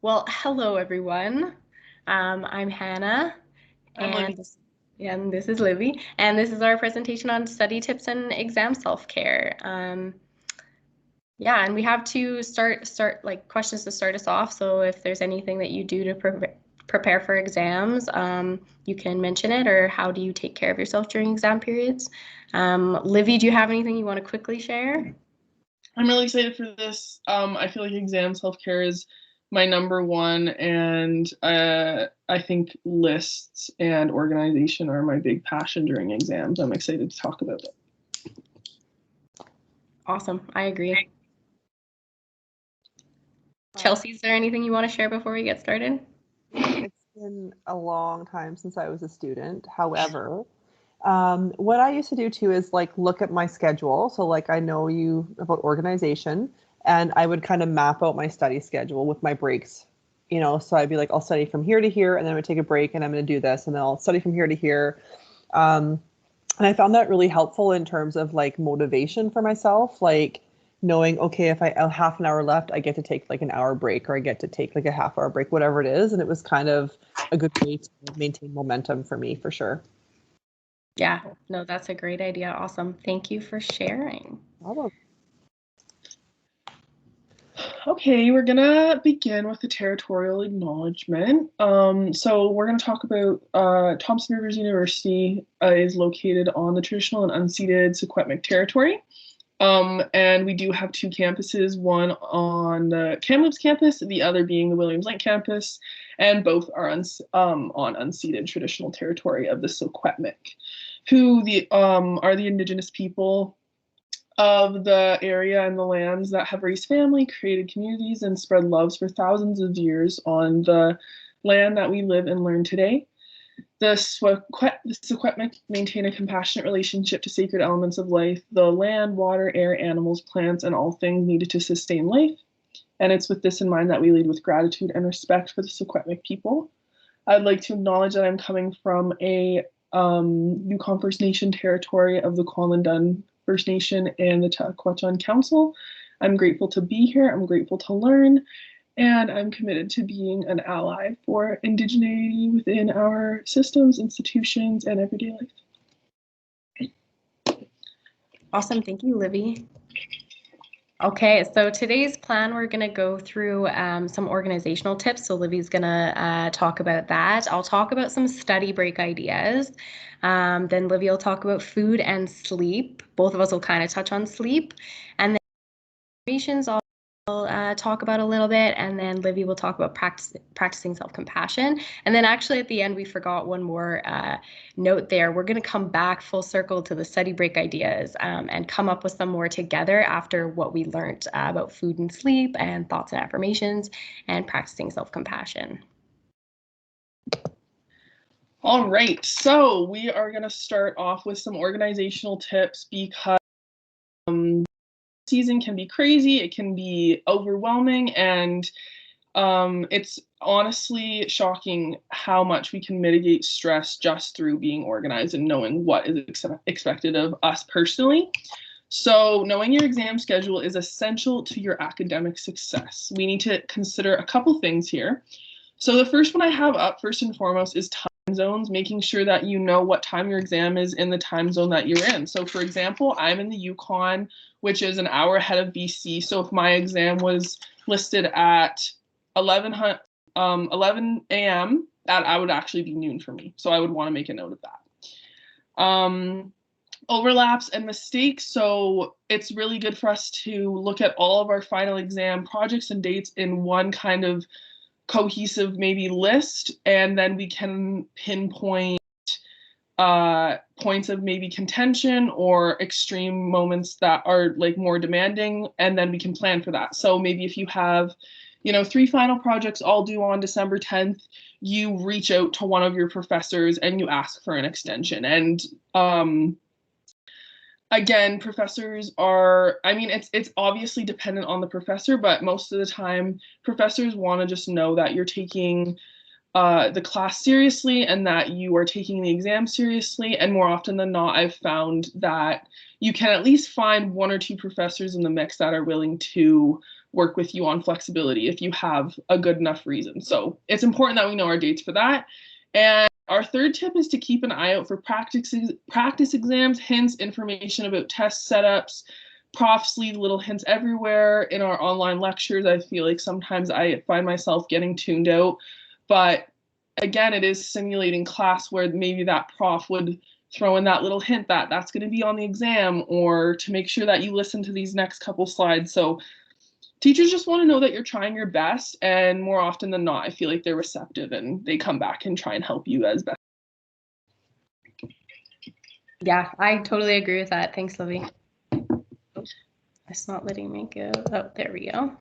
Well, hello everyone. I'm Hannah, I'm Libby. and this is Livy, and this is our presentation on study tips and exam self-care. Yeah, and we have to start like questions to start us off. So if there's anything that you do to prepare for exams, you can mention it, or how do you take care of yourself during exam periods? Livy, do you have anything you want to quickly share? I'm really excited for this. I feel like exam self-care is my number one, and I think lists and organization are my big passion during exams. I'm excited to talk about it. Awesome, I agree. Chelsea, is there anything you want to share before we get started? It's been a long time since I was a student. However, what I used to do too is like look at my schedule. So like I know you about organization, and I would kind of map out my study schedule with my breaks. So I'd be like, I'll study from here to here, and then I would take a break, and I'm going to do this, and then I'll study from here to here. Um, and I found that really helpful in terms of like motivation for myself, like knowing, okay, if I have half an hour left, I get to take like an hour break, or I get to take like a half hour break, whatever it is. And it was kind of a good way to maintain momentum for me, for sure. Yeah, no, that's a great idea. Awesome. Thank you for sharing. Bravo. Okay, we're gonna begin with the territorial acknowledgement. So we're gonna talk about Thompson Rivers University is located on the traditional and unceded Secwepemc territory. And we do have two campuses, one on the Kamloops campus, the other being the Williams Lake campus, and both are on unceded traditional territory of the Secwepemc, who are the Indigenous people of the area and the lands that have raised family, created communities, and spread loves for thousands of years on the land that we live and learn today. The Secwepemc maintain a compassionate relationship to sacred elements of life, the land, water, air, animals, plants, and all things needed to sustain life. And it's with this in mind that we lead with gratitude and respect for the Secwepemc people. I'd like to acknowledge that I'm coming from a Yukon First Nation territory of the Kwalindun First Nation and the Taquatchon Council. I'm grateful to be here. I'm grateful to learn, and I'm committed to being an ally for indigeneity within our systems, institutions, and everyday life. Awesome. Thank you, Livy. Okay, so today's plan, we're going to go through some organizational tips. So Livy's going to talk about that. I'll talk about some study break ideas. Then Livy will talk about food and sleep. Both of us will kind of touch on sleep. And then affirmations, I'll talk about a little bit, and then Livy will talk about practicing self-compassion. And then actually at the end, we forgot one more note there. We're going to come back full circle to the study break ideas and come up with some more together after what we learned about food and sleep and thoughts and affirmations and practicing self-compassion. All right, so we are going to start off with some organizational tips because season can be crazy, it can be overwhelming, and it's honestly shocking how much we can mitigate stress just through being organized and knowing what is expected of us personally. So knowing your exam schedule is essential to your academic success. We need to consider a couple things here. So the first one I have up, first and foremost, is time zones, making sure that you know what time your exam is in the time zone that you're in. So for example, I'm in the Yukon, which is an hour ahead of BC. So if my exam was listed at 11 a.m., that would actually be noon for me. So I would want to make a note of that. Overlaps and mistakes. So it's really good for us to look at all of our final exam projects and dates in one kind of cohesive maybe list, and then we can pinpoint points of maybe contention or extreme moments that are like more demanding, and then we can plan for that. So maybe if you have 3 final projects all due on December 10th, you reach out to one of your professors and you ask for an extension. And again, professors are, it's obviously dependent on the professor, but most of the time professors want to just know that you're taking the class seriously and that you are taking the exam seriously. And more often than not, I've found that you can at least find 1 or 2 professors in the mix that are willing to work with you on flexibility if you have a good enough reason. So it's important that we know our dates for that. And our third tip is to keep an eye out for practice exams, hints, information about test setups. Profs leave little hints everywhere in our online lectures. I feel like sometimes I find myself getting tuned out, but again, it is simulating class where maybe that prof would throw in that little hint that that's going to be on the exam, or to make sure that you listen to these next couple slides. So teachers just want to know that you're trying your best, and more often than not, I feel like they're receptive and they come back and try and help you as best. Yeah, I totally agree with that. Thanks, Livy. It's not letting me go. Oh, there we go.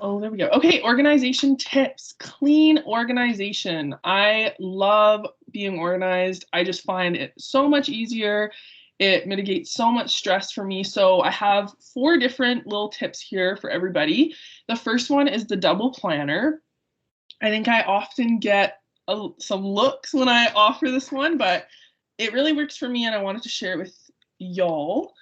Oh, there we go. Okay, organization tips. Clean organization. I love being organized. I just find it so much easier. It mitigates so much stress for me. So I have 4 different little tips here for everybody. The first one is the double planner. I think I often get some looks when I offer this one, but it really works for me and I wanted to share it with y'all.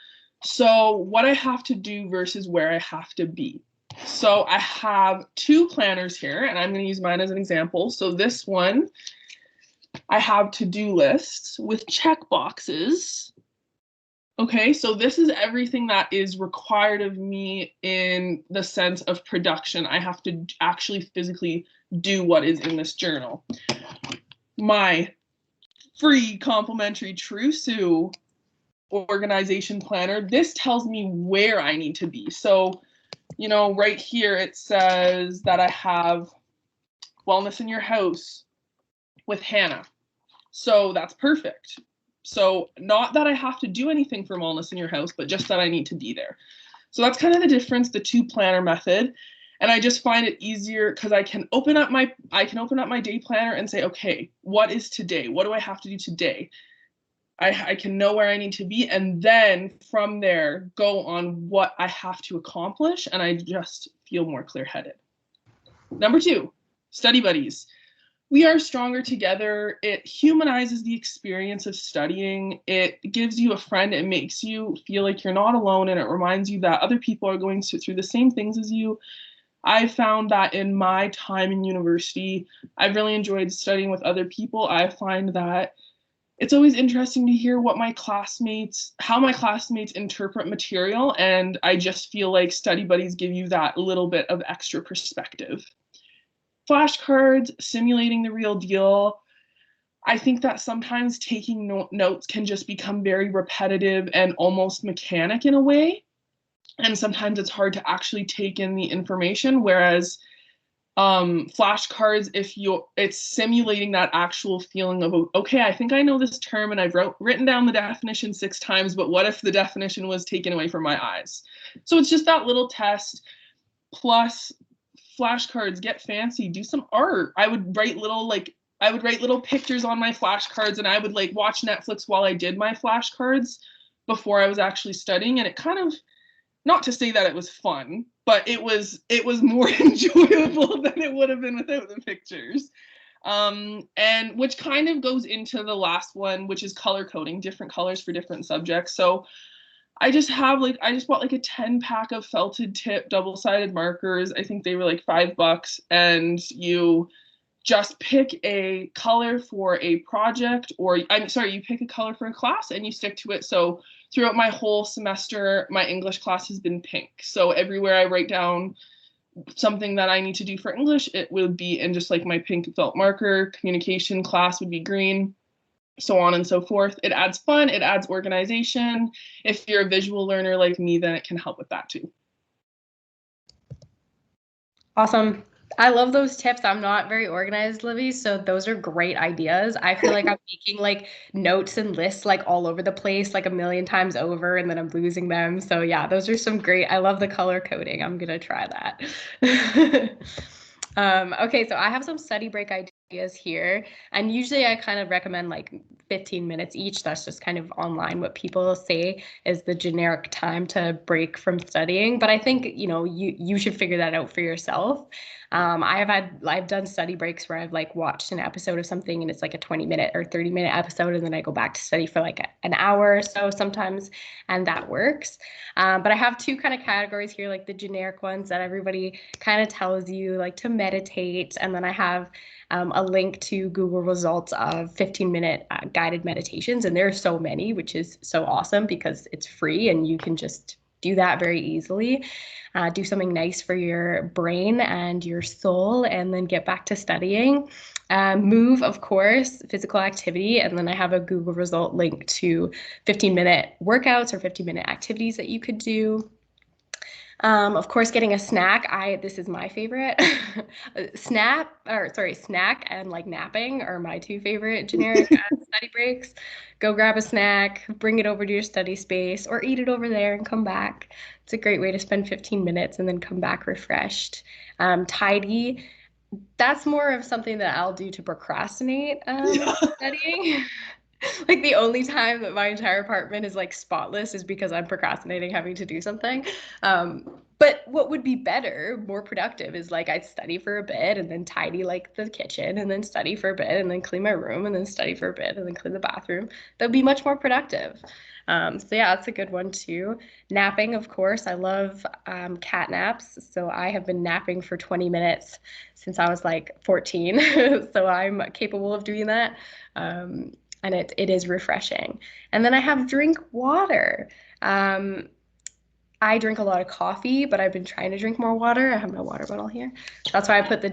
So what I have to do versus where I have to be. So I have 2 planners here, and I'm going to use mine as an example. So this one, I have to-do lists with check boxes. Okay, so this is everything that is required of me in the sense of production. I have to actually physically do what is in this journal. My free complimentary Trusu organization planner, this tells me where I need to be. So you know, right here it says that I have wellness in your house with Hannah. So that's perfect. So not that I have to do anything for wellness in your house, but just that I need to be there. So that's kind of the difference, the 2 planner method. And I just find it easier because I can open up my day planner and say, okay, what is today? What do I have to do today? I can know where I need to be, and then from there go on what I have to accomplish, and I just feel more clear-headed. Number 2, study buddies. We are stronger together. It humanizes the experience of studying. It gives you a friend. It makes you feel like you're not alone, and it reminds you that other people are going through the same things as you. I found that in my time in university, I've really enjoyed studying with other people. I find that it's always interesting to hear how my classmates interpret material, and I just feel like study buddies give you that little bit of extra perspective. Flashcards, simulating the real deal. I think that sometimes taking notes can just become very repetitive and almost mechanic in a way, and sometimes it's hard to actually take in the information, whereas flashcards, it's simulating that actual feeling of, okay, I think I know this term and I've written down the definition 6 times, but what if the definition was taken away from my eyes? So it's just that little test. Plus flashcards, get fancy, do some art. I would write little pictures on my flashcards, and I would like watch Netflix while I did my flashcards before I was actually studying, and it kind of, not to say that it was fun, but it was more enjoyable than it would have been without the pictures. And which kind of goes into the last one, which is color coding, different colors for different subjects. So I just bought like a 10-pack of felted tip double-sided markers. I think they were like $5, and you just pick a color for a project, or you pick a color for a class and you stick to it. So throughout my whole semester, my English class has been pink. So everywhere I write down something that I need to do for English, it would be in just like my pink felt marker. Communication class would be green, so on and so forth. It adds fun, it adds organization. If you're a visual learner like me, then it can help with that too. Awesome. I love those tips. I'm not very organized, Livy, so those are great ideas. I feel like I'm making like notes and lists like all over the place like a million times over, and then I'm losing them. So yeah, those are some great. I love the color coding. I'm gonna try that. Okay, so I have some study break ideas here, and usually I kind of recommend like 15 minutes each. That's just kind of online what people say is the generic time to break from studying. But I think, you should figure that out for yourself. I've done study breaks where I've like watched an episode of something and it's like a 20-minute or 30-minute episode, and then I go back to study for like an hour or so sometimes, and that works. But I have two kind of categories here, like the generic ones that everybody kind of tells you, like to meditate, and then I have a link to Google results of 15-minute guided meditations, and there are so many, which is so awesome because it's free and you can just do that very easily. Do something nice for your brain and your soul, and then get back to studying. Move, of course, physical activity, and then I have a Google result link to 15-minute workouts or 15-minute activities that you could do. Of course, getting a snack. This is my favorite. Snack and like napping are my two favorite generic study breaks. Go grab a snack, bring it over to your study space, or eat it over there and come back. It's a great way to spend 15 minutes and then come back refreshed. Tidy. That's more of something that I'll do to procrastinate studying. Like the only time that my entire apartment is like spotless is because I'm procrastinating having to do something. But what would be better, more productive, is like I'd study for a bit and then tidy like the kitchen and then study for a bit and then clean my room and then study for a bit and then clean the bathroom. That would be much more productive. So yeah, that's a good one too. Napping, of course. I love cat naps. So I have been napping for 20 minutes since I was like 14. So I'm capable of doing that. And it is refreshing. And then I have drink water. I drink a lot of coffee, but I've been trying to drink more water. I have my water bottle here. That's why I put the ...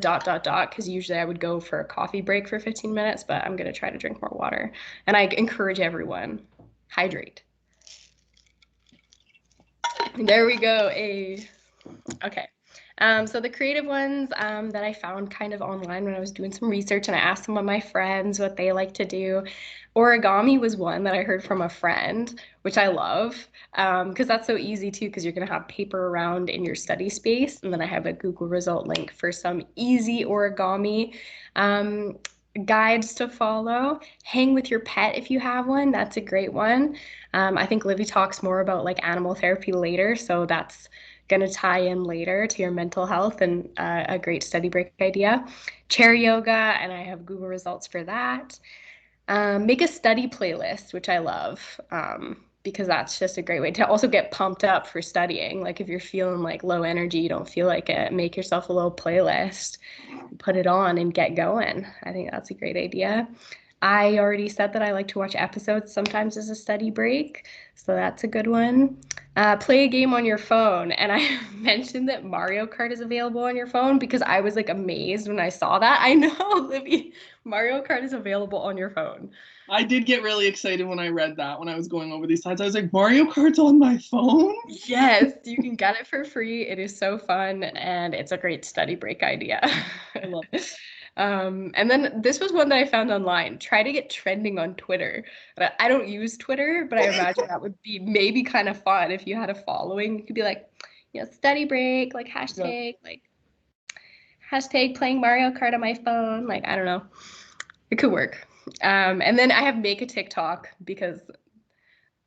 because usually I would go for a coffee break for 15 minutes, but I'm going to try to drink more water. And I encourage everyone, hydrate. There we go. Okay. So the creative ones that I found kind of online when I was doing some research, and I asked some of my friends what they like to do. Origami was one that I heard from a friend, which I love because that's so easy too, because you're going to have paper around in your study space. And then I have a Google result link for some easy origami guides to follow. Hang with your pet if you have one. That's a great one. I think Livy talks more about like animal therapy later, so that's going to tie in later to your mental health, and a great study break idea. Chair yoga, and I have Google results for that. Make a study playlist, which I love, because that's just a great way to also get pumped up for studying. Like if you're feeling like low energy, you don't feel like it, make yourself a little playlist, put it on and get going. I think that's a great idea. I already said that I like to watch episodes sometimes as a study break, so that's a good one. Play a game on your phone, and I mentioned that Mario Kart is available on your phone because I was like amazed when I saw that. I know, Livy, Mario Kart is available on your phone. I did get really excited when I read that when I was going over these slides. I was like, Mario Kart's on my phone? Yes, you can get it for free. It is so fun, and it's a great study break idea. I love it. And then this was one that I found online. Try to get trending on Twitter. I don't use Twitter, but I imagine that would be maybe kind of fun if you had a following. You could be like, study break, like hashtag, like hashtag playing Mario Kart on my phone. Like, I don't know. It could work. And then I have make a TikTok because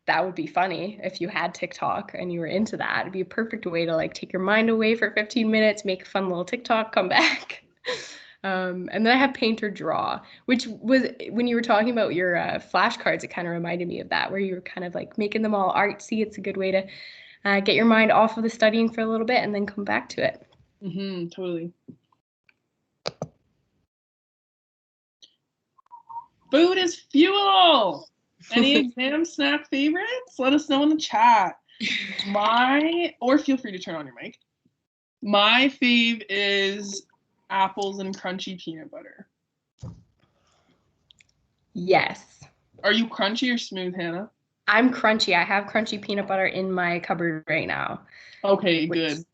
that would be funny if you had TikTok and you were into that. It'd be a perfect way to like take your mind away for 15 minutes, make a fun little TikTok, come back. And then I have paint or draw, which was when you were talking about your flashcards, it kind of reminded me of that, where you were kind of like making them all artsy. It's a good way to get your mind off of the studying for a little bit and then come back to it. Totally. Food is fuel. Any exam snack favorites? Let us know in the chat. Or feel free to turn on your mic. My fave is apples and crunchy peanut butter. Yes. Are you crunchy or smooth, Hannah? I'm crunchy. I have crunchy peanut butter in my cupboard right now. Okay, good.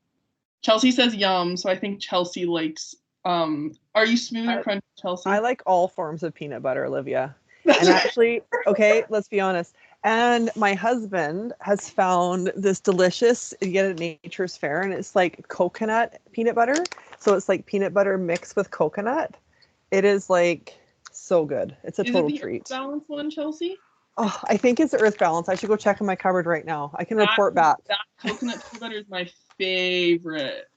Chelsea says yum, so I think Chelsea likes are you smooth or crunchy, Chelsea? I like all forms of peanut butter, Olivia. And actually, okay, let's be honest. And my husband has found this delicious, you get it at Nature's Fair, and it's like coconut peanut butter. So it's like peanut butter mixed with coconut. It is like So good. It's a Is total it the treat. Earth Balance one, Chelsea? Oh, I think it's Earth Balance. I should go check in my cupboard right now. I can report back. That coconut peanut butter is my favorite.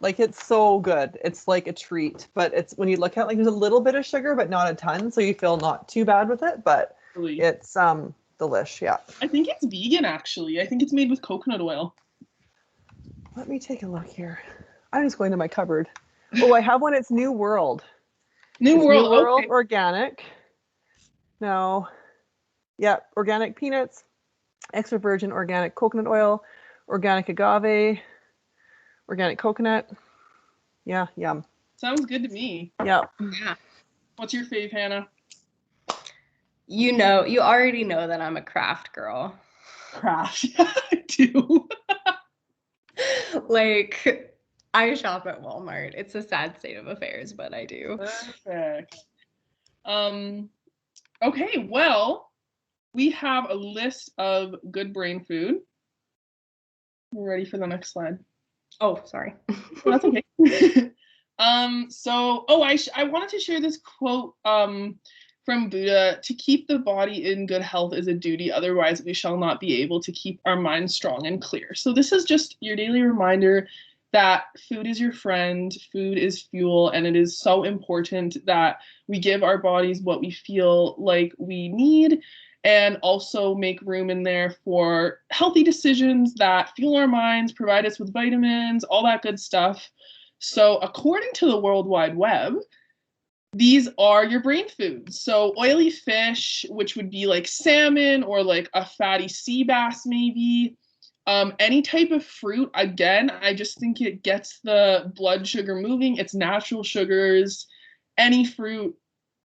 Like, it's so good. It's like a treat, but it's when you look at it, like there's a little bit of sugar, but not a ton, so you feel not too bad with it. But Really. it's delish. Yeah. I think it's vegan actually. I think it's made with coconut oil. Let me take a look here. I'm just going to my cupboard. Oh, I have one. It's New World. New World okay. Okay. Organic. Now, yeah, organic peanuts, extra virgin organic coconut oil, organic agave, organic coconut. Yeah, yum. Sounds good to me. Yeah. Yeah. What's your fave, Hannah? You already know that I'm a craft girl. Craft. I do. Like, I shop at Walmart. It's a sad state of affairs, but I do. Perfect. Okay, well, we have a list of good brain food. We're ready for the next slide. Oh, sorry. That's okay. I wanted to share this quote from Buddha: to keep the body in good health is a duty, otherwise we shall not be able to keep our minds strong and clear. So this is just your daily reminder that food is your friend, food is fuel, and it is so important that we give our bodies what we feel like we need, and also make room in there for healthy decisions that fuel our minds, provide us with vitamins, all that good stuff. So according to the World Wide Web, these are your brain foods. So oily fish, which would be like salmon or like a fatty sea bass maybe. Any type of fruit, again, I just think it gets the blood sugar moving. It's natural sugars. Any fruit,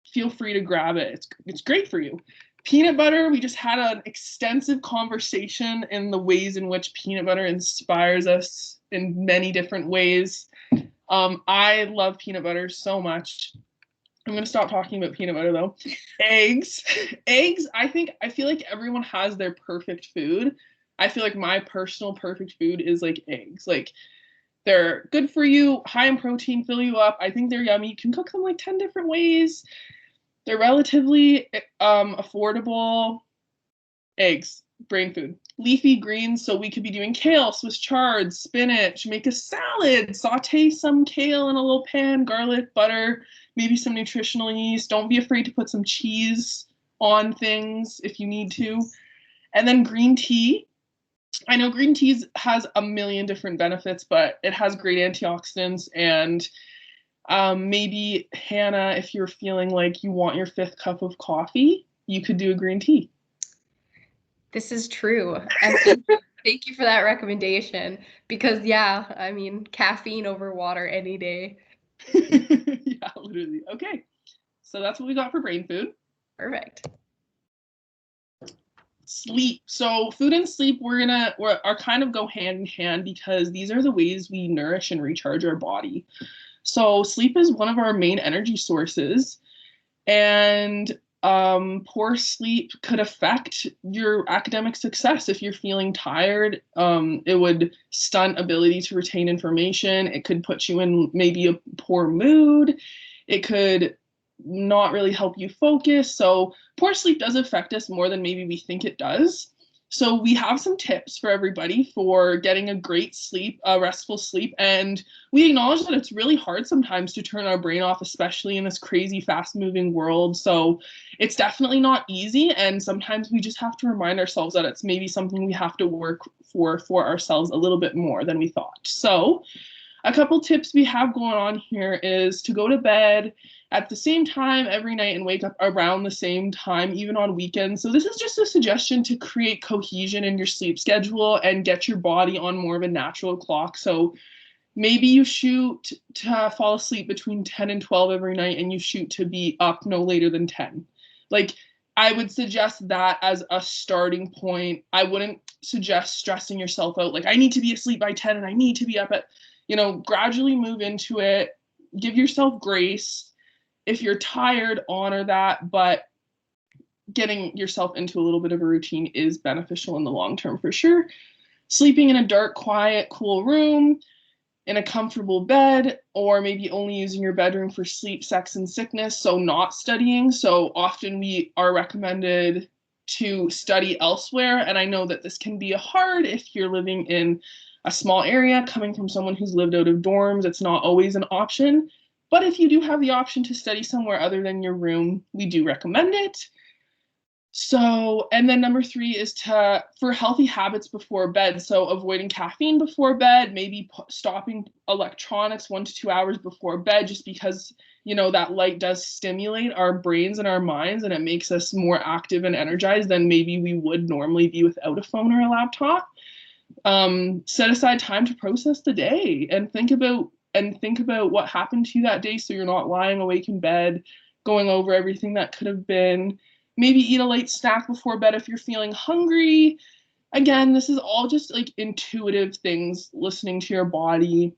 feel free to grab it. It's great for you. Peanut butter, we just had an extensive conversation in the ways in which peanut butter inspires us in many different ways. I love peanut butter so much. I'm going to stop talking about peanut butter though. Eggs. Eggs, I feel like everyone has their perfect food. I feel like my personal perfect food is like eggs. Like, they're good for you, high in protein, fill you up. I think they're yummy. You can cook them like 10 different ways. They're relatively affordable. Eggs, brain food. Leafy greens, so we could be doing kale, Swiss chard, spinach, make a salad, saute some kale in a little pan, garlic, butter, maybe some nutritional yeast. Don't be afraid to put some cheese on things if you need to. And then green tea. I know green tea has a million different benefits, but it has great antioxidants. And maybe, Hannah, if you're feeling like you want your 5th cup of coffee, you could do a green tea. This is true. And thank you for that recommendation. Because, yeah, I mean, caffeine over water any day. Yeah, literally. Okay. So that's what we got for brain food. Perfect. Sleep. So food and sleep are kind of go hand in hand because these are the ways we nourish and recharge our body. So sleep is one of our main energy sources, and poor sleep could affect your academic success. If you're feeling tired, it would stunt ability to retain information. It could put you in maybe a poor mood. It could not really help you focus. So poor sleep does affect us more than maybe we think it does. So we have some tips for everybody for getting a great sleep, a restful sleep. And we acknowledge that it's really hard sometimes to turn our brain off, especially in this crazy, fast-moving world. So it's definitely not easy. And sometimes we just have to remind ourselves that it's maybe something we have to work for ourselves a little bit more than we thought. So a couple tips we have going on here is to go to bed at the same time every night and wake up around the same time, even on weekends. So this is just a suggestion to create cohesion in your sleep schedule and get your body on more of a natural clock. So maybe you shoot to fall asleep between 10 and 12 every night, and you shoot to be up no later than 10. Like, I would suggest that as a starting point. I wouldn't suggest stressing yourself out. Like, I need to be asleep by 10 and I need to be up at, gradually move into it. Give yourself grace. If you're tired, honor that, but getting yourself into a little bit of a routine is beneficial in the long term for sure. Sleeping in a dark, quiet, cool room in a comfortable bed, or maybe only using your bedroom for sleep, sex, and sickness, so not studying. So often we are recommended to study elsewhere, and I know that this can be hard if you're living in a small area. Coming from someone who's lived out of dorms, it's not always an option. But if you do have the option to study somewhere other than your room, we do recommend it. So, and then number 3 is for healthy habits before bed. So avoiding caffeine before bed, maybe stopping electronics 1 to 2 hours before bed, just because, you know, that light does stimulate our brains and our minds, and it makes us more active and energized than maybe we would normally be without a phone or a laptop. Set aside time to process the day and think about what happened to you that day, so you're not lying awake in bed going over everything that could have been. Maybe eat a light snack before bed if you're feeling hungry. Again, this is all just like intuitive things, listening to your body.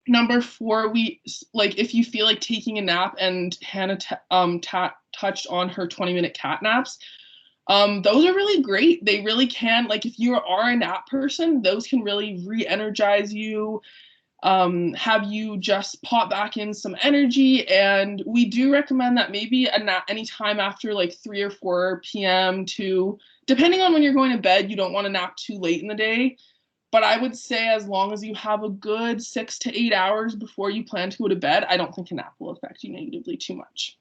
Number 4, if you feel like taking a nap, and Hannah touched on her 20-minute cat naps. Those are really great. They really can, like, if you are a nap person, those can really re-energize you, have you just pop back in some energy. And we do recommend that maybe a nap anytime after like 3 or 4 p.m. to, depending on when you're going to bed, you don't want to nap too late in the day. But I would say as long as you have a good 6 to 8 hours before you plan to go to bed, I don't think a nap will affect you negatively too much.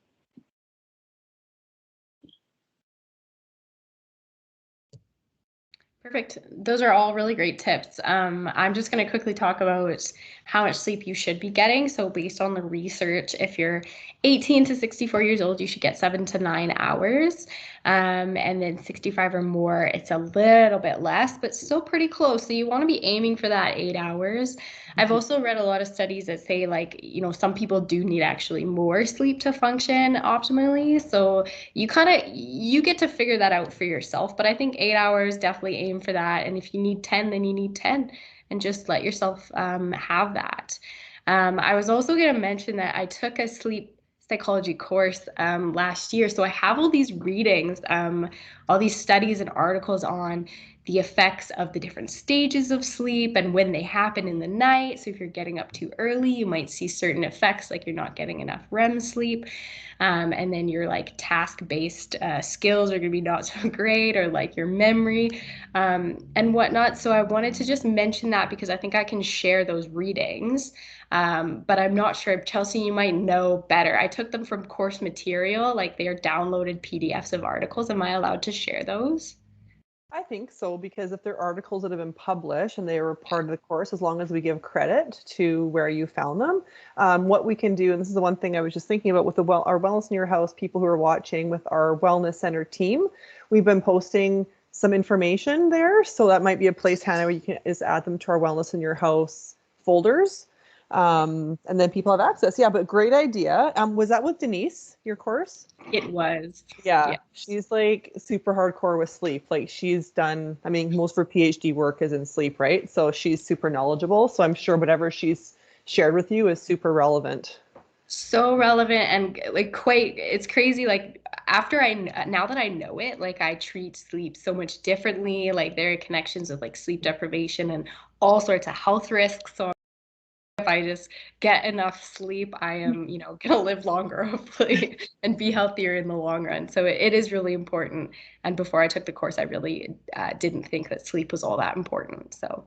Perfect. Those are all really great tips. I'm just going to quickly talk about how much sleep you should be getting. So based on the research, if you're 18 to 64 years old, you should get 7 to 9 hours. And then 65 or more, it's a little bit less, but still pretty close. So you want to be aiming for that 8 hours. I've also read a lot of studies that say, like, you know, some people do need actually more sleep to function optimally. So you get to figure that out for yourself. But I think 8 hours, definitely aim for that. And if you need 10, then you need 10, and just let yourself have that. I was also going to mention that I took a sleep psychology course last year. So I have all these readings, all these studies and articles on the effects of the different stages of sleep and when they happen in the night. So if you're getting up too early, you might see certain effects, like you're not getting enough REM sleep. And then your like task-based skills are going to be not so great, or like your memory and whatnot. So I wanted to just mention that because I think I can share those readings. But I'm not sure. Chelsea, you might know better. I took them from course material, like they are downloaded PDFs of articles. Am I allowed to share those? I think so, because if they're articles that have been published and they were part of the course, as long as we give credit to where you found them, what we can do, and this is the one thing I was just thinking about with our Wellness in Your House people who are watching, with our Wellness Center team, we've been posting some information there. So that might be a place, Hannah, where you can just add them to our Wellness in Your House folders. And then people have access. Yeah, but great idea. Was that with Denise, your course? It was. Yeah, Yes. she's like super hardcore with sleep. Like she's done, I mean, most of her PhD work is in sleep, right? So she's super knowledgeable. So I'm sure whatever she's shared with you is super relevant. So relevant, and like it's crazy. Like now that I know it, like I treat sleep so much differently. Like there are connections with like sleep deprivation and all sorts of health risks. So if I just get enough sleep, I am, you know, gonna live longer, hopefully, and be healthier in the long run. So it is really important. And before I took the course, I really didn't think that sleep was all that important. So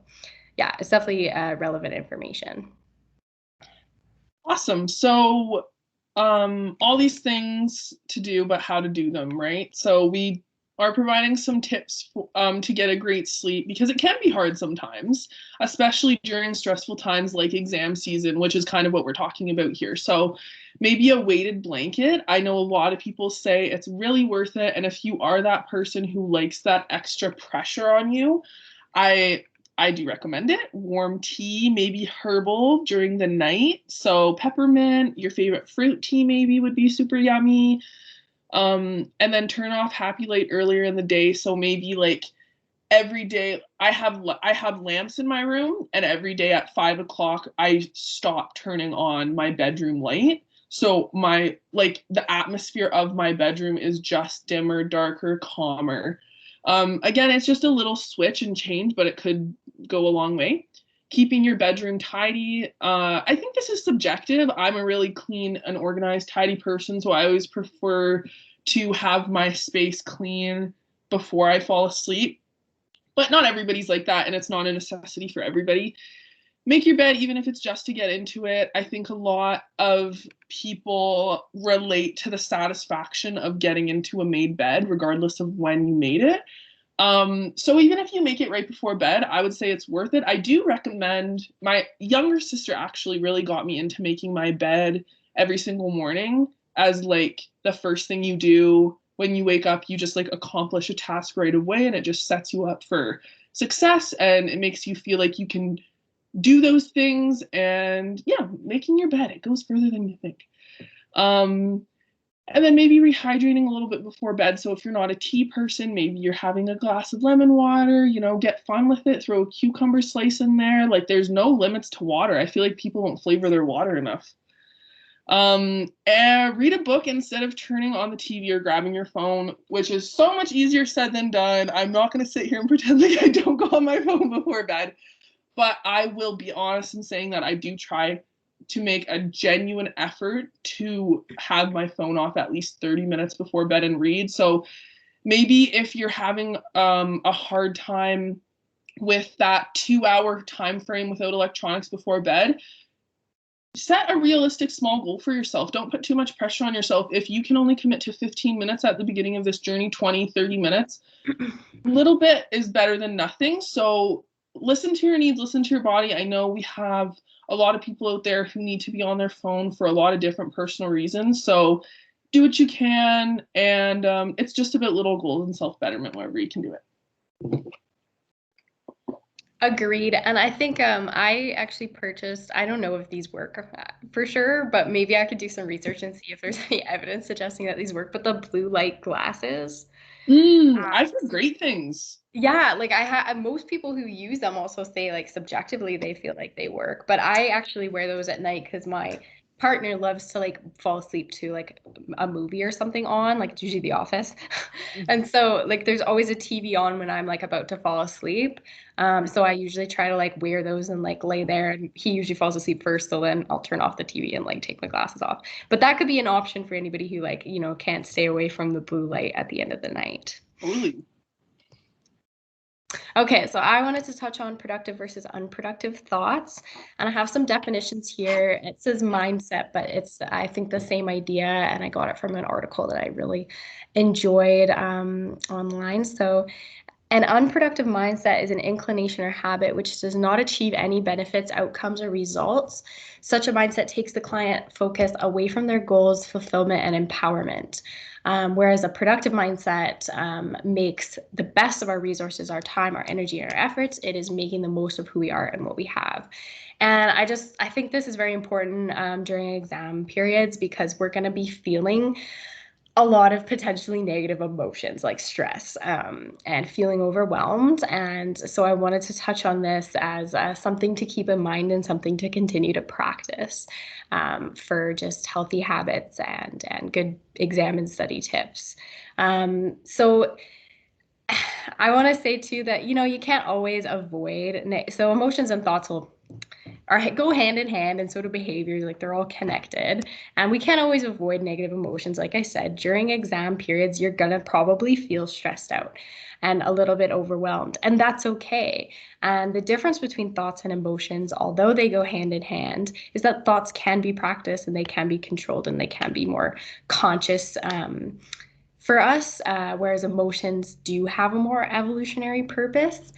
yeah, it's definitely relevant information. Awesome. So all these things to do, but how to do them, right? So we are providing some tips to get a great sleep, because it can be hard sometimes, especially during stressful times like exam season, which is kind of what we're talking about here. So maybe a weighted blanket. I know a lot of people say it's really worth it. And if you are that person who likes that extra pressure on you, I do recommend it. Warm tea, maybe herbal during the night. So peppermint, your favorite fruit tea maybe would be super yummy. And then turn off happy light earlier in the day. So maybe like every day I have lamps in my room, and every day at 5 o'clock I stop turning on my bedroom light. So the atmosphere of my bedroom is just dimmer, darker, calmer. Again, it's just a little switch and change, but it could go a long way. keeping your bedroom tidy. I think this is subjective. I'm a really clean and organized, tidy person, so I always prefer to have my space clean before I fall asleep. But not everybody's like that, and it's not a necessity for everybody. Make your bed, even if it's just to get into it. I think a lot of people relate to the satisfaction of getting into a made bed, regardless of when you made it. So even if you make it right before bed, I would say it's worth it. I do recommend, my younger sister actually really got me into making my bed every single morning as like the first thing you do when you wake up. You just like accomplish a task right away, and it just sets you up for success, and it makes you feel like you can do those things. And yeah, making your bed, it goes further than you think. And then maybe rehydrating a little bit before bed. So if you're not a tea person, maybe you're having a glass of lemon water, get fun with it, throw a cucumber slice in there. Like, there's no limits to water. I feel like people don't flavor their water enough. And read a book instead of turning on the TV or grabbing your phone, which is so much easier said than done. I'm not going to sit here and pretend like I don't go on my phone before bed, but I will be honest in saying that I do try to make a genuine effort to have my phone off at least 30 minutes before bed and read. So maybe if you're having a hard time with that 2-hour time frame without electronics before bed, set a realistic small goal for yourself. Don't put too much pressure on yourself. If you can only commit to 15 minutes at the beginning of this journey, 20, 30 minutes, a little bit is better than nothing. So listen to your needs, listen to your body. I know we have a lot of people out there who need to be on their phone for a lot of different personal reasons. So do what you can. And it's just about little goals and self-betterment wherever you can do it. Agreed. And I think I actually purchased, I don't know if these work for sure, but maybe I could do some research and see if there's any evidence suggesting that these work, but the blue light glasses. I've heard great things. Yeah, like most people who use them also say like subjectively they feel like they work, but I actually wear those at night because my partner loves to like fall asleep to like a movie or something on, like it's usually The Office. And so like there's always a TV on when I'm like about to fall asleep. So I usually try to like wear those and like lay there, and he usually falls asleep first, so then I'll turn off the TV and like take my glasses off. But that could be an option for anybody who like, can't stay away from the blue light at the end of the night. Totally. Okay, so I wanted to touch on productive versus unproductive thoughts, and I have some definitions here. It says mindset, but it's, I think, the same idea, and I got it from an article that I really enjoyed online. So an unproductive mindset is an inclination or habit which does not achieve any benefits, outcomes, or results. Such a mindset takes the client focus away from their goals, fulfillment, and empowerment. Whereas a productive mindset makes the best of our resources, our time, our energy, and our efforts. It is making the most of who we are and what we have. And I think this is very important during exam periods, because we're going to be feeling a lot of potentially negative emotions like stress and feeling overwhelmed. And so I wanted to touch on this as something to keep in mind and something to continue to practice for just healthy habits and good exam and study tips. So I want to say too that, you can't always avoid, so emotions and thoughts go hand in hand, and so do behaviors. Like, they're all connected, and we can't always avoid negative emotions. Like I said, during exam periods, you're gonna probably feel stressed out and a little bit overwhelmed, and that's okay. And the difference between thoughts and emotions, although they go hand in hand, is that thoughts can be practiced and they can be controlled and they can be more conscious for us, whereas emotions do have a more evolutionary purpose.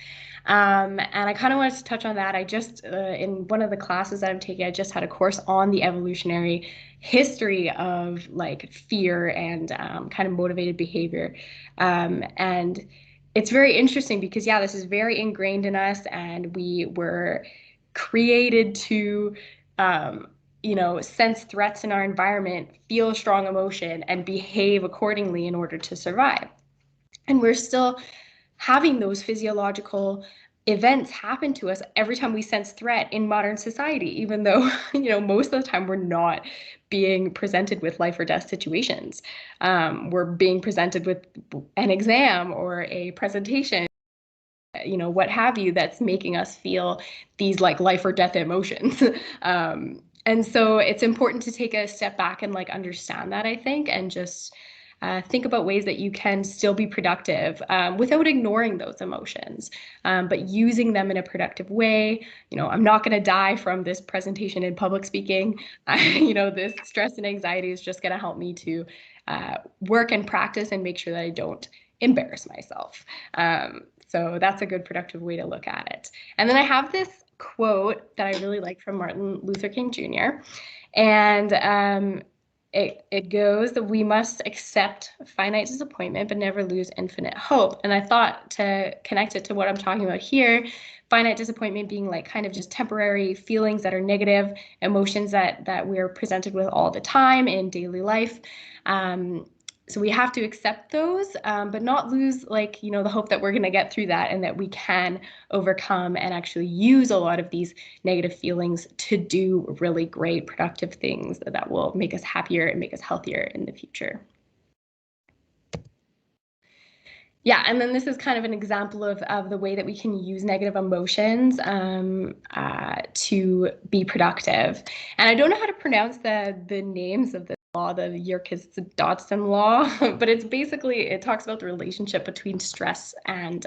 And I kind of wanted to touch on that. I just, in one of the classes that I'm taking, I just had a course on the evolutionary history of like fear and kind of motivated behavior. And it's very interesting because, yeah, this is very ingrained in us, and we were created to, sense threats in our environment, feel a strong emotion, and behave accordingly in order to survive. And we're still having those physiological events happen to us every time we sense threat in modern society, even though, most of the time we're not being presented with life or death situations. We're being presented with an exam or a presentation, what have you, that's making us feel these like life or death emotions. And so it's important to take a step back and like understand that, I think, and just think about ways that you can still be productive without ignoring those emotions, but using them in a productive way. I'm not going to die from this presentation in public speaking. This stress and anxiety is just going to help me to work and practice and make sure that I don't embarrass myself. So that's a good productive way to look at it. And then I have this quote that I really like from Martin Luther King Jr. And it goes that we must accept finite disappointment, but never lose infinite hope. And I thought to connect it to what I'm talking about here, finite disappointment being like kind of just temporary feelings that are negative, emotions that we're presented with all the time in daily life. So we have to accept those, but not lose the hope that we're going to get through that and that we can overcome and actually use a lot of these negative feelings to do really great productive things that will make us happier and make us healthier in the future. Yeah, and then this is kind of an example of the way that we can use negative emotions to be productive. And I don't know how to pronounce the names of this law, the Yerkes-Dodson law, but it talks about the relationship between stress and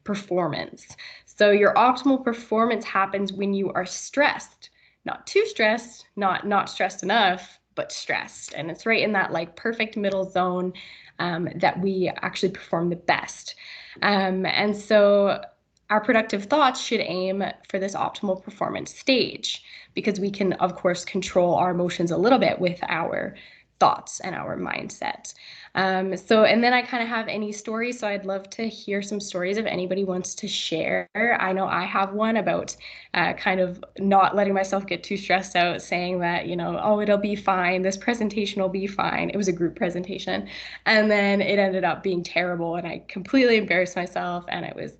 performance. So your optimal performance happens when you are stressed, not too stressed, not stressed enough, but stressed. And it's right in that like perfect middle zone that we actually perform the best. And so our productive thoughts should aim for this optimal performance stage, because we can, of course, control our emotions a little bit with our thoughts and our mindset. And then I kind of have any stories, so I'd love to hear some stories if anybody wants to share. I know I have one about kind of not letting myself get too stressed out, saying that, oh, it'll be fine. This presentation will be fine. It was a group presentation. And then it ended up being terrible, and I completely embarrassed myself, and it was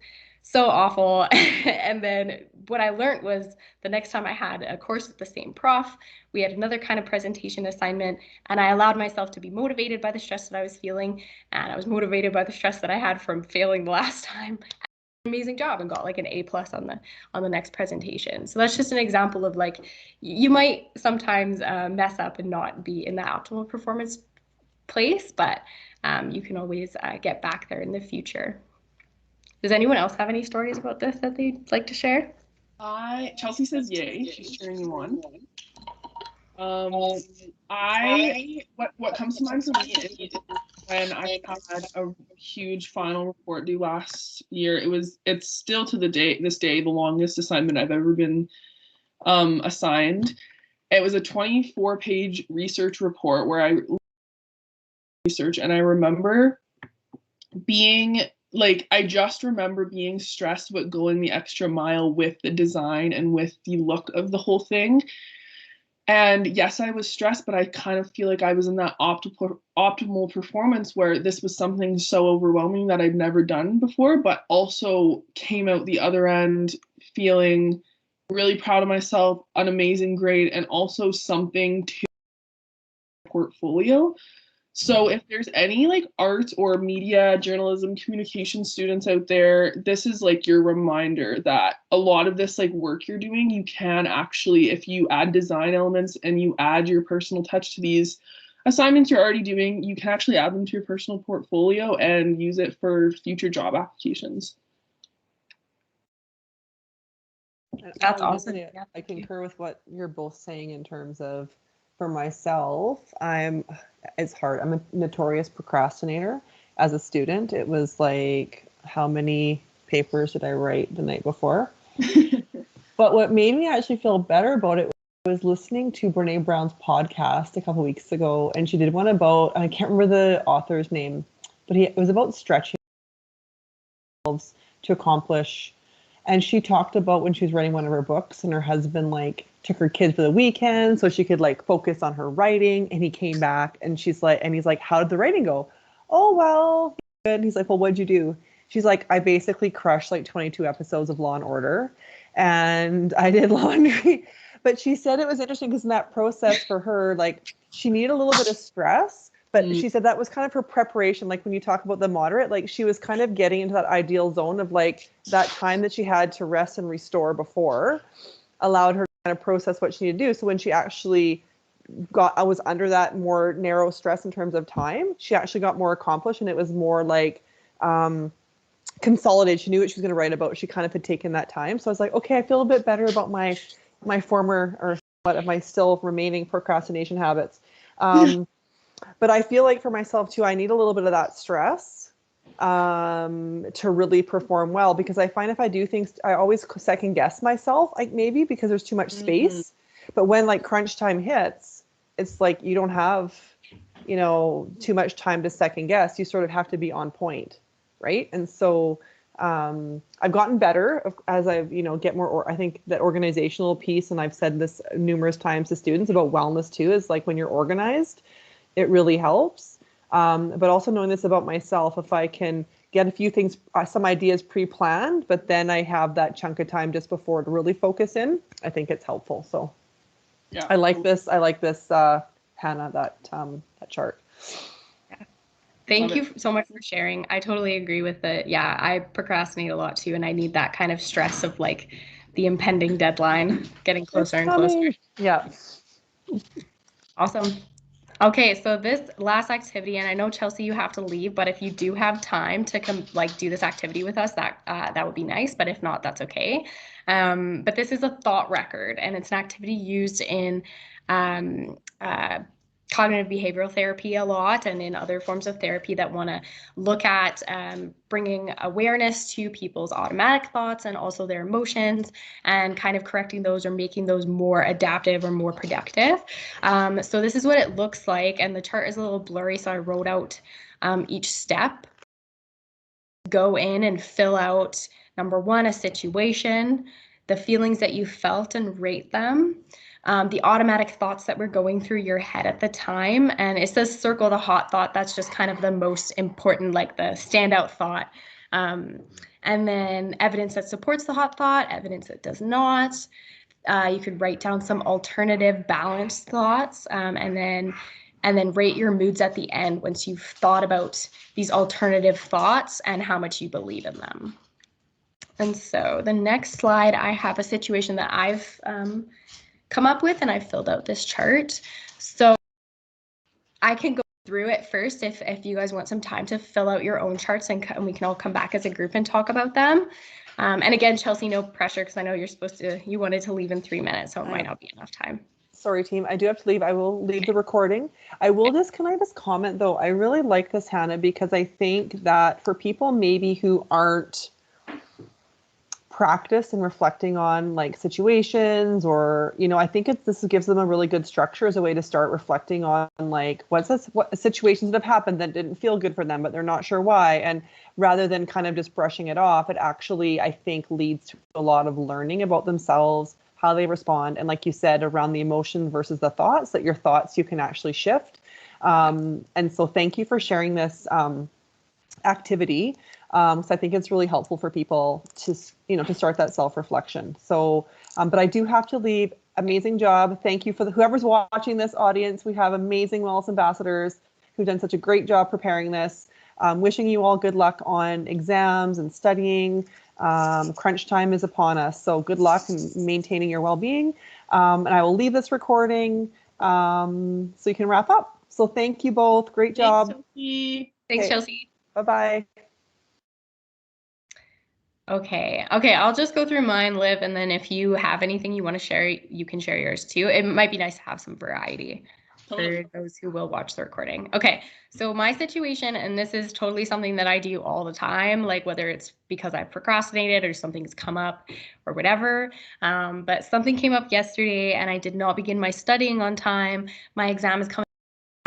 so awful. And then what I learned was the next time I had a course with the same prof, we had another kind of presentation assignment, and I allowed myself to be motivated by the stress that I was feeling, and I was motivated by the stress that I had from failing the last time. Amazing job, and got like an A+ on the next presentation. So that's just an example of like, you might sometimes mess up and not be in the optimal performance place, but you can always get back there in the future. Does anyone else have any stories about this that they'd like to share? Chelsea says yay. She's cheering you on. What comes to mind for me is when I had a huge final report due last year. It's still to this day the longest assignment I've ever been assigned. It was a 24-page research report where I research, and I remember being like, I just remember being stressed but going the extra mile with the design and with the look of the whole thing. And yes, I was stressed, but I kind of feel like I was in that optimal performance where this was something so overwhelming that I'd never done before, but also came out the other end feeling really proud of myself, an amazing grade, and also something to portfolio. So if there's any like art or media, journalism, communication students out there, this is like your reminder that a lot of this like work you're doing, you can actually, if you add design elements and you add your personal touch to these assignments you're already doing, you can actually add them to your personal portfolio and use it for future job applications. That's awesome. I concur with what you're both saying in terms of, for myself, it's hard. I'm a notorious procrastinator. As a student, it was like, how many papers did I write the night before? But what made me actually feel better about it was listening to Brene Brown's podcast a couple weeks ago, and she did one about, I can't remember the author's name, but it was about stretching to accomplish. And she talked about when she was writing one of her books, and her husband like took her kids for the weekend so she could like focus on her writing, and he came back and he's like, how did the writing go? Oh, well, good. And he's like, well, what'd you do? She's like, I basically crushed like 22 episodes of Law and Order, and I did laundry. But she said it was interesting because in that process for her, like, she needed a little bit of stress, But she said that was kind of her preparation. Like when you talk about the moderate, like she was kind of getting into that ideal zone of like that time that she had to rest and restore before allowed her to kind of process what she needed to do. So when she actually I was under that more narrow stress in terms of time, she actually got more accomplished, and it was more like consolidated. She knew what she was going to write about. She kind of had taken that time. So I was like, okay, I feel a bit better about my former, or what of my still remaining procrastination habits. But I feel like for myself too, I need a little bit of that stress to really perform well, because I find if I do things, I always second guess myself, like maybe because there's too much space. But when like crunch time hits, it's like you don't have, too much time to second guess. You sort of have to be on point, right? And so I've gotten better as I've, get more, I think that organizational piece, and I've said this numerous times to students about wellness too, is like when you're organized, it really helps. But also knowing this about myself, if I can get a few things, some ideas pre-planned, but then I have that chunk of time just before to really focus in, I think it's helpful. So yeah, I like this, Hannah, that chart. Thank you so much for sharing. I totally agree with it. Yeah, I procrastinate a lot too, and I need that kind of stress of like the impending deadline getting closer and closer. Yeah. Awesome. Okay, so this last activity, and I know Chelsea, you have to leave, but if you do have time to come do this activity with us, that would be nice. But if not, that's okay. But this is a thought record, and it's an activity used in cognitive behavioral therapy a lot, and in other forms of therapy that want to look at bringing awareness to people's automatic thoughts and also their emotions, and kind of correcting those or making those more adaptive or more productive. So this is what it looks like, and the chart is a little blurry, so I wrote out each step. Go in and fill out, number one, a situation, the feelings that you felt, and rate them. The automatic thoughts that were going through your head at the time. And it says circle the hot thought. That's just kind of the most important, like the standout thought. And then evidence that supports the hot thought, evidence that does not. You could write down some alternative balanced thoughts, and then rate your moods at the end once you've thought about these alternative thoughts and how much you believe in them. And so the next slide, I have a situation that I've come up with, and I filled out this chart. So I can go through it first if you guys want some time to fill out your own charts, and we can all come back as a group and talk about them. And again, Chelsea, no pressure, because I know you wanted to leave in 3 minutes, so it might not be enough time. Sorry, team, I do have to leave. I will leave the recording. Can I just comment though? I really like this, Hannah, because I think that for people maybe who aren't practiced in reflecting on like situations, or I think this gives them a really good structure as a way to start reflecting on like what situations that have happened that didn't feel good for them, but they're not sure why. And rather than kind of just brushing it off, it actually, I think, leads to a lot of learning about themselves, how they respond, and like you said, around the emotion versus the thoughts, that your thoughts you can actually shift. And so thank you for sharing this activity. So I think it's really helpful for people to start that self-reflection. So, but I do have to leave. Amazing job. Thank you for whoever's watching this audience. We have amazing wellness ambassadors who've done such a great job preparing this. Wishing you all good luck on exams and studying. Crunch time is upon us. So good luck in maintaining your well-being. And I will leave this recording so you can wrap up. So thank you both. Great job. Thanks, Chelsea. Thanks, Chelsea. Bye-bye. Okay, I'll just go through mine, Liv, and then if you have anything you want to share, you can share yours too. It might be nice to have some variety for those who will watch the recording. Okay, so my situation, and this is totally something that I do all the time, like whether it's because I procrastinated or something's come up or whatever, but something came up yesterday and I did not begin my studying on time. My exam is coming.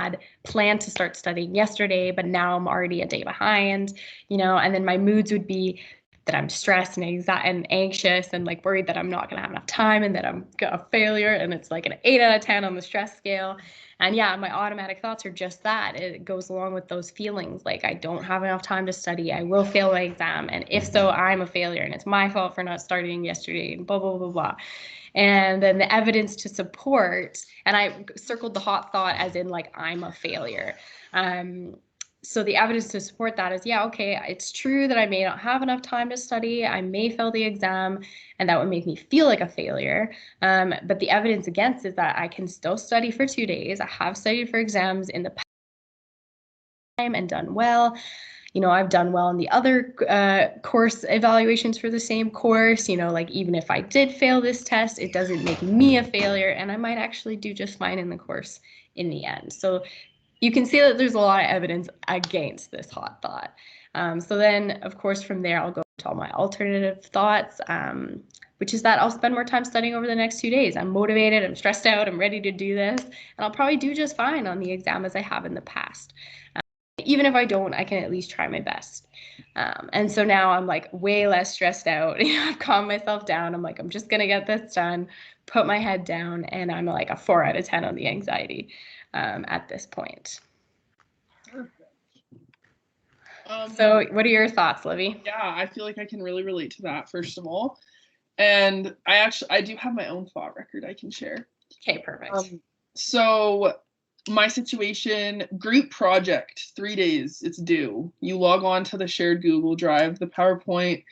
I had planned to start studying yesterday, but now I'm already a day behind, and then my moods would be that I'm stressed and anxious and like worried that I'm not going to have enough time and that I'm a failure. And it's like an 8 out of 10 on the stress scale. And yeah, my automatic thoughts are just that. It goes along with those feelings like I don't have enough time to study. I will fail my exam. And if so, I'm a failure and it's my fault for not studying yesterday and blah, blah, blah, blah. And then the evidence to support, and I circled the hot thought as in like I'm a failure. So the evidence to support that is, yeah, okay, it's true that I may not have enough time to study. I may fail the exam, and that would make me feel like a failure. But the evidence against is that I can still study for 2 days. I have studied for exams in the past time and done well. You know, I've done well in the other course evaluations for the same course. You know, like even if I did fail this test, it doesn't make me a failure, and I might actually do just fine in the course in the end. So you can see that there's a lot of evidence against this hot thought. So then, of course, from there, I'll go to all my alternative thoughts, which is that I'll spend more time studying over the next 2 days. I'm motivated, I'm stressed out, I'm ready to do this, and I'll probably do just fine on the exam as I have in the past. Even if I don't, I can at least try my best. And so now I'm like way less stressed out. I've calmed myself down. I'm like, I'm just going to get this done, put my head down, and I'm like a 4 out of 10 on the anxiety at this point. Perfect. So what are your thoughts, Livy? Yeah, I feel like I can really relate to that, first of all. And I do have my own thought record I can share. Okay, perfect. So my situation, group project, 3 days, it's due. You log on to the shared Google Drive, the PowerPoint.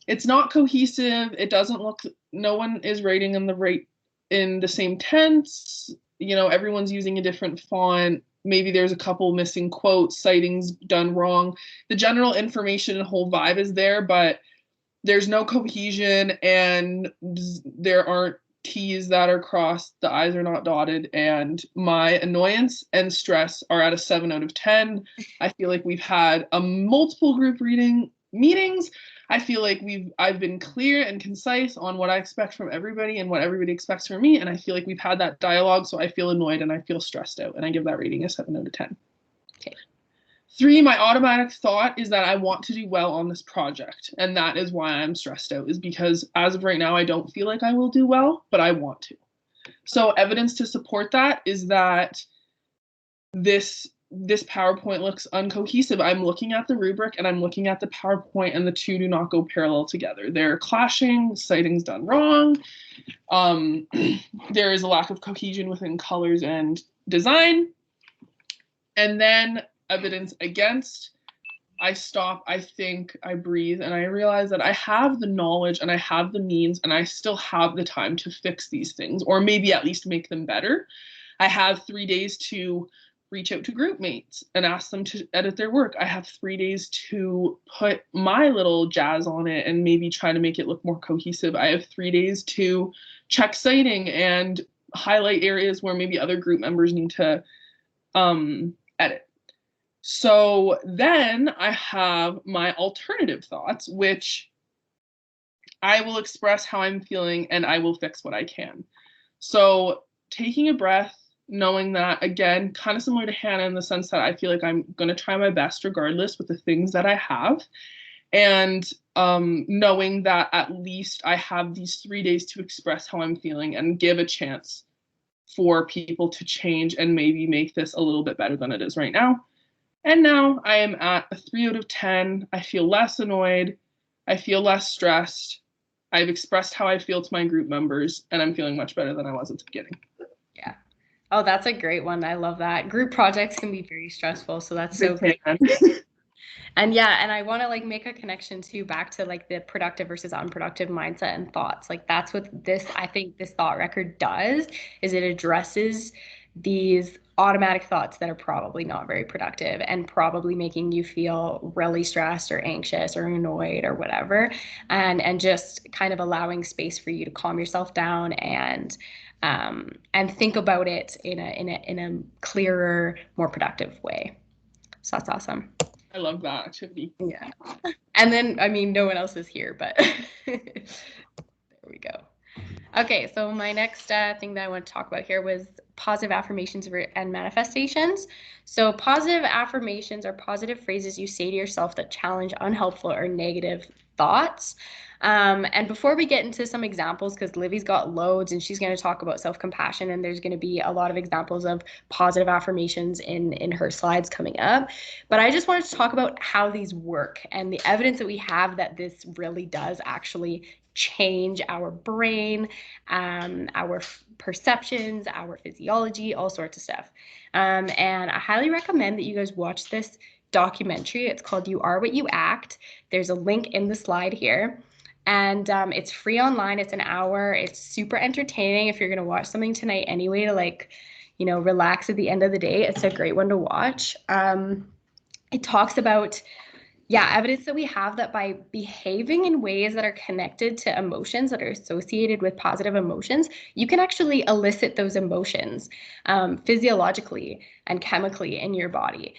It's not cohesive. It doesn't look, no one is writing in the same tense. You know, everyone's using a different font. Maybe there's a couple missing quotes, citing's done wrong. The general information and whole vibe is there, but there's no cohesion and there aren't T's that are crossed, the I's are not dotted, and my annoyance and stress are at a 7 out of 10. I feel like we've had a multiple group reading meetings. I feel like I've been clear and concise on what I expect from everybody and what everybody expects from me, and I feel like we've had that dialogue, so I feel annoyed and I feel stressed out, and I give that rating a 7 out of 10. Okay. 3, my automatic thought is that I want to do well on this project, and that is why I'm stressed out, is because as of right now, I don't feel like I will do well, but I want to. So evidence to support that is that this PowerPoint looks uncohesive. I'm looking at the rubric and I'm looking at the PowerPoint, and the two do not go parallel together. They're clashing, citing's done wrong. There is a lack of cohesion within colors and design. And then evidence against, I stop, I think, I breathe, and I realize that I have the knowledge and I have the means and I still have the time to fix these things, or maybe at least make them better. I have 3 days to reach out to group mates and ask them to edit their work. I have 3 days to put my little jazz on it and maybe try to make it look more cohesive. I have 3 days to check citing and highlight areas where maybe other group members need to edit. So then I have my alternative thoughts, which I will express how I'm feeling and I will fix what I can. So taking a breath, knowing that, again, kind of similar to Hannah in the sense that I feel like I'm going to try my best regardless with the things that I have. And knowing that at least I have these 3 days to express how I'm feeling and give a chance for people to change and maybe make this a little bit better than it is right now. And now I am at a 3 out of 10. I feel less annoyed. I feel less stressed. I've expressed how I feel to my group members, and I'm feeling much better than I was at the beginning. Yeah. Oh, that's a great one. I love that. Group projects can be very stressful, so that's so great. And yeah, and I want to like make a connection too back to like the productive versus unproductive mindset and thoughts. Like that's what I think this thought record does, is it addresses these automatic thoughts that are probably not very productive and probably making you feel really stressed or anxious or annoyed or whatever, and just kind of allowing space for you to calm yourself down and think about it in a clearer, more productive way. So that's awesome. I love that activity. Yeah. And then, I mean, no one else is here, but there we go. Okay, so my next thing that I want to talk about here was positive affirmations and manifestations. So positive affirmations are positive phrases you say to yourself that challenge unhelpful or negative thoughts. And before we get into some examples, because Livy's got loads and she's going to talk about self-compassion, and there's going to be a lot of examples of positive affirmations in her slides coming up. But I just wanted to talk about how these work and the evidence that we have that this really does actually change our brain, our perceptions, our physiology, all sorts of stuff. And I highly recommend that you guys watch this documentary. It's called You Are What You Act. There's a link in the slide here. And it's free online. It's an hour. It's super entertaining if you're going to watch something tonight anyway to, like, you know, relax at the end of the day. It's a great one to watch. It talks about, evidence that we have that by behaving in ways that are connected to emotions that are associated with positive emotions, you can actually elicit those emotions physiologically and chemically in your body,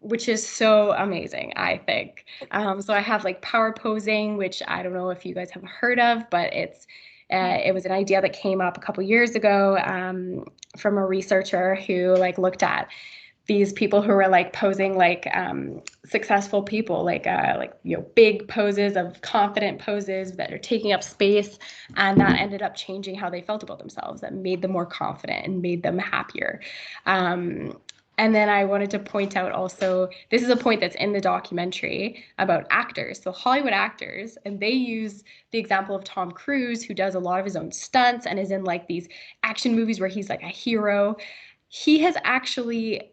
which is so amazing, I think. So I have like power posing, which I don't know if you guys have heard of, but it was an idea that came up a couple years ago from a researcher who like looked at these people who were like posing like successful people, like you know, big poses of confident poses that are taking up space, and that ended up changing how they felt about themselves. That made them more confident and made them happier. And then I wanted to point out also, this is a point that's in the documentary about actors, so Hollywood actors, and they use the example of Tom Cruise, who does a lot of his own stunts and is in like these action movies where he's like a hero. He has actually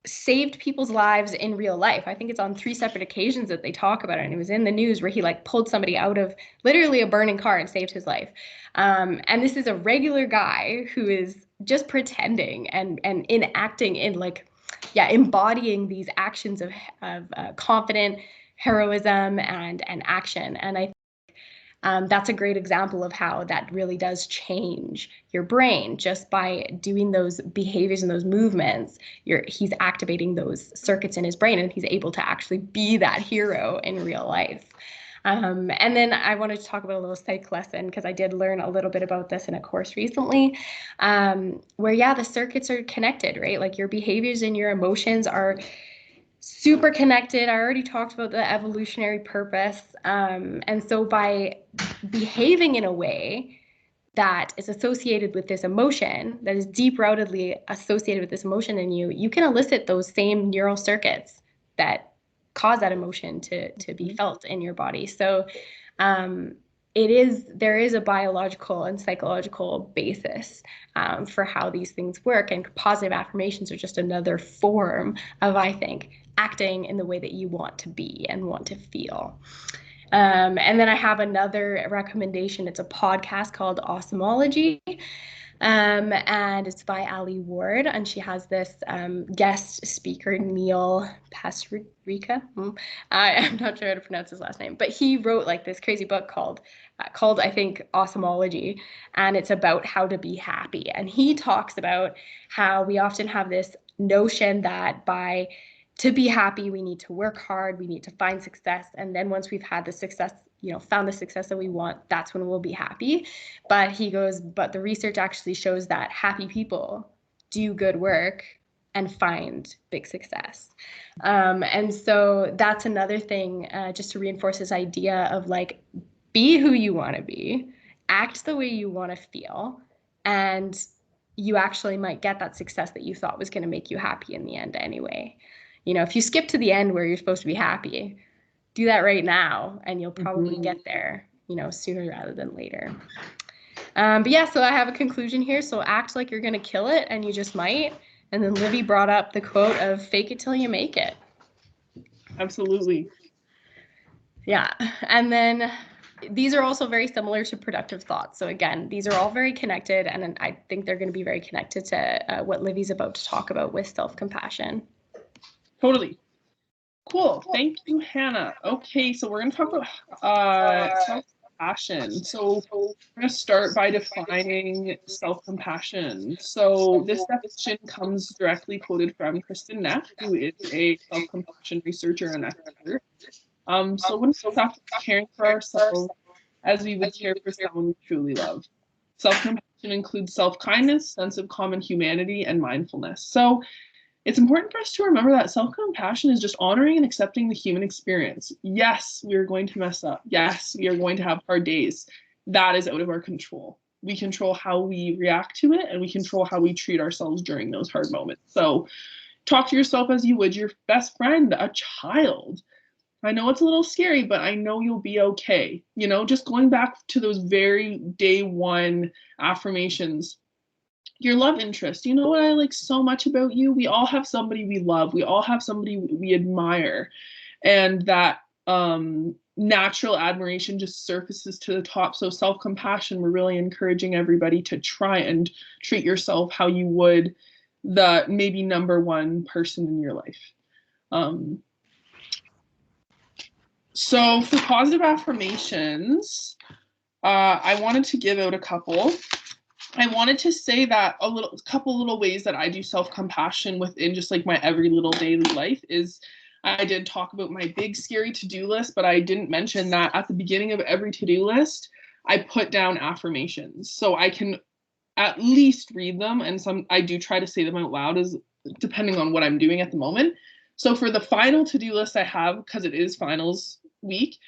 saved people's lives in real life. I think it's on 3 separate occasions that they talk about it, and it was in the news where he like pulled somebody out of literally a burning car and saved his life. And this is a regular guy who is just pretending and enacting in like, embodying these actions of confident heroism and action. And I that's a great example of how that really does change your brain. Just by doing those behaviors and those movements, he's activating those circuits in his brain, and he's able to actually be that hero in real life. And then I wanted to talk about a little psych lesson, because I did learn a little bit about this in a course recently, where the circuits are connected, right? Like your behaviors and your emotions are super connected. I already talked about the evolutionary purpose. And so by behaving in a way that is associated with this emotion, that is deep-rootedly associated with this emotion in you, you can elicit those same neural circuits that cause that emotion to be felt in your body. So there is a biological and psychological basis for how these things work, and positive affirmations are just another form of, I think, acting in the way that you want to be and want to feel. And then I have another recommendation. It's a podcast called Awesomeology. And it's by Ali Ward, and she has this guest speaker, Neil Pasricha. I'm not sure how to pronounce his last name, but he wrote like this crazy book called I think Awesomeology, and it's about how to be happy. And he talks about how we often have this notion that to be happy, we need to work hard, we need to find success, and then once we've had the success, found the success that we want, that's when we'll be happy. But he goes, but the research actually shows that happy people do good work and find big success. And so that's another thing, just to reinforce this idea of like, be who you want to be, act the way you want to feel, and you actually might get that success that you thought was going to make you happy in the end anyway. If you skip to the end where you're supposed to be happy, do that right now, and you'll probably get there, sooner rather than later. But so I have a conclusion here. So act like you're going to kill it, and you just might. And then Livy brought up the quote of fake it till you make it. Absolutely. Yeah. And then these are also very similar to productive thoughts. So again, these are all very connected, and I think they're going to be very connected to what Livy's about to talk about with self-compassion. Totally. Cool. Thank you, Hannah. Okay, so we're going to talk about self-compassion. So we're going to start by defining self-compassion. So this definition comes directly quoted from Kristen Neff, who is a self-compassion researcher and expert. So when we talk about caring for ourselves as we would care for someone we truly love. Self-compassion includes self-kindness, sense of common humanity, and mindfulness. So It's important for us to remember that self-compassion is just honoring and accepting the human experience. Yes, we are going to mess up. Yes, we are going to have hard days. That is out of our control. We control how we react to it, and we control how we treat ourselves during those hard moments. So talk to yourself as you would your best friend, a child. I know it's a little scary, but I know you'll be okay. You know, just going back to those very day one affirmations. Your love interest. You know what I like so much about you? We all have somebody we love. We all have somebody we admire. And that natural admiration just surfaces to the top. So self-compassion, we're really encouraging everybody to try and treat yourself how you would the maybe number one person in your life. So for positive affirmations, I wanted to give out a couple. I wanted to say that a couple little ways that I do self-compassion within just like my every little daily life is I did talk about my big scary to-do list, but I didn't mention that at the beginning of every to-do list, I put down affirmations. So I can at least read them, and I do try to say them out loud as depending on what I'm doing at the moment. So for the final to-do list I have, because it is finals week,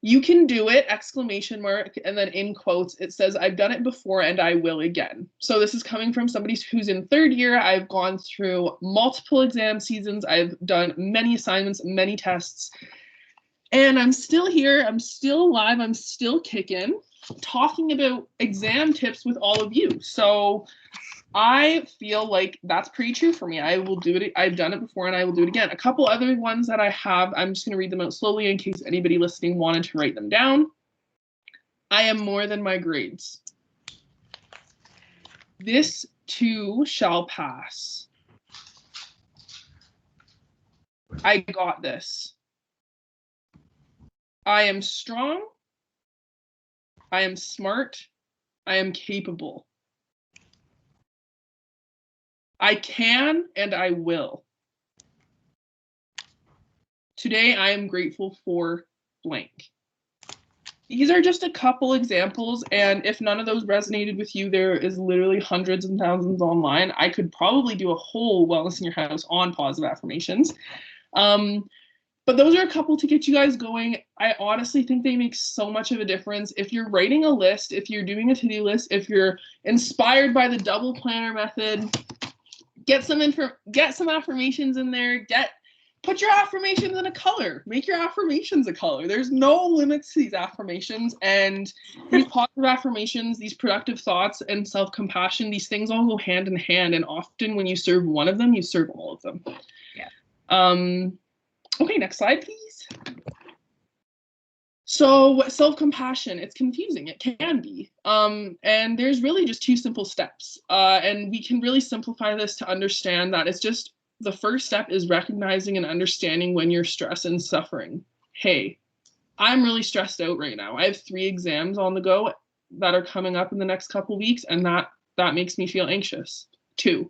you can do it, ! And then in quotes, it says, I've done it before and I will again. So this is coming from somebody who's in third year. I've gone through multiple exam seasons. I've done many assignments, many tests, and I'm still here. I'm still alive. I'm still kicking, talking about exam tips with all of you. So I feel like that's pretty true for me. I will do it. I've done it before and I will do it again. A couple other ones that I have, I'm just going to read them out slowly in case anybody listening wanted to write them down. I am more than my grades. This too shall pass. I got this. I am strong. I am smart. I am capable. I can and I will. Today I am grateful for blank. These are just a couple examples, and if none of those resonated with you, there is literally hundreds and thousands online. I could probably do a whole Wellness in Your House on positive affirmations. But those are a couple to get you guys going. I honestly think they make so much of a difference. If you're writing a list, if you're doing a to-do list, if you're inspired by the double planner method, get some affirmations in there. Put your affirmations in a color. Make your affirmations a color. There's no limits to these affirmations, and these positive affirmations, these productive thoughts, and self-compassion, these things all go hand in hand. And often when you serve one of them, you serve all of them. Yeah. Okay, next slide, please. So self-compassion, it's confusing. It can be. And there's really just two simple steps. And we can really simplify this to understand that it's just the first step is recognizing and understanding when you're stressed and suffering. Hey, I'm really stressed out right now. I have 3 exams on the go that are coming up in the next couple weeks, and that makes me feel anxious. 2,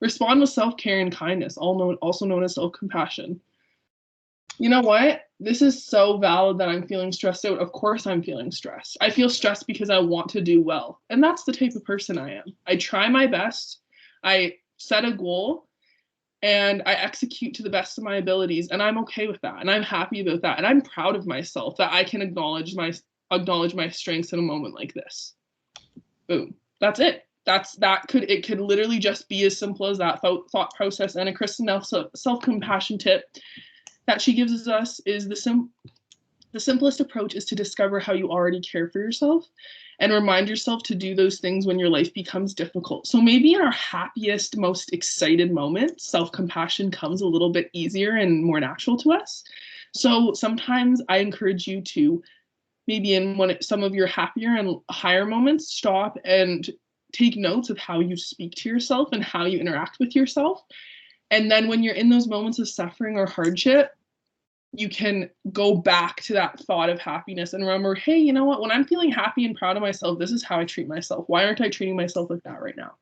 respond with self-care and kindness, also known as self-compassion. You know what? This is so valid that I'm feeling stressed out. Of course I'm feeling stressed. I feel stressed because I want to do well. And that's the type of person I am. I try my best. I set a goal and I execute to the best of my abilities. And I'm okay with that. And I'm happy about that. And I'm proud of myself that I can acknowledge my strengths in a moment like this. Boom. That's it. It could literally just be as simple as that thought process. And a Kristen Nelson self-compassion tip that she gives us is the simplest approach is to discover how you already care for yourself and remind yourself to do those things when your life becomes difficult. So maybe in our happiest, most excited moments, self-compassion comes a little bit easier and more natural to us. So sometimes I encourage you to maybe in some of your happier and higher moments, stop and take notes of how you speak to yourself and how you interact with yourself. And then when you're in those moments of suffering or hardship, you can go back to that thought of happiness and remember, hey, you know what? When I'm feeling happy and proud of myself, this is how I treat myself. Why aren't I treating myself like that right now?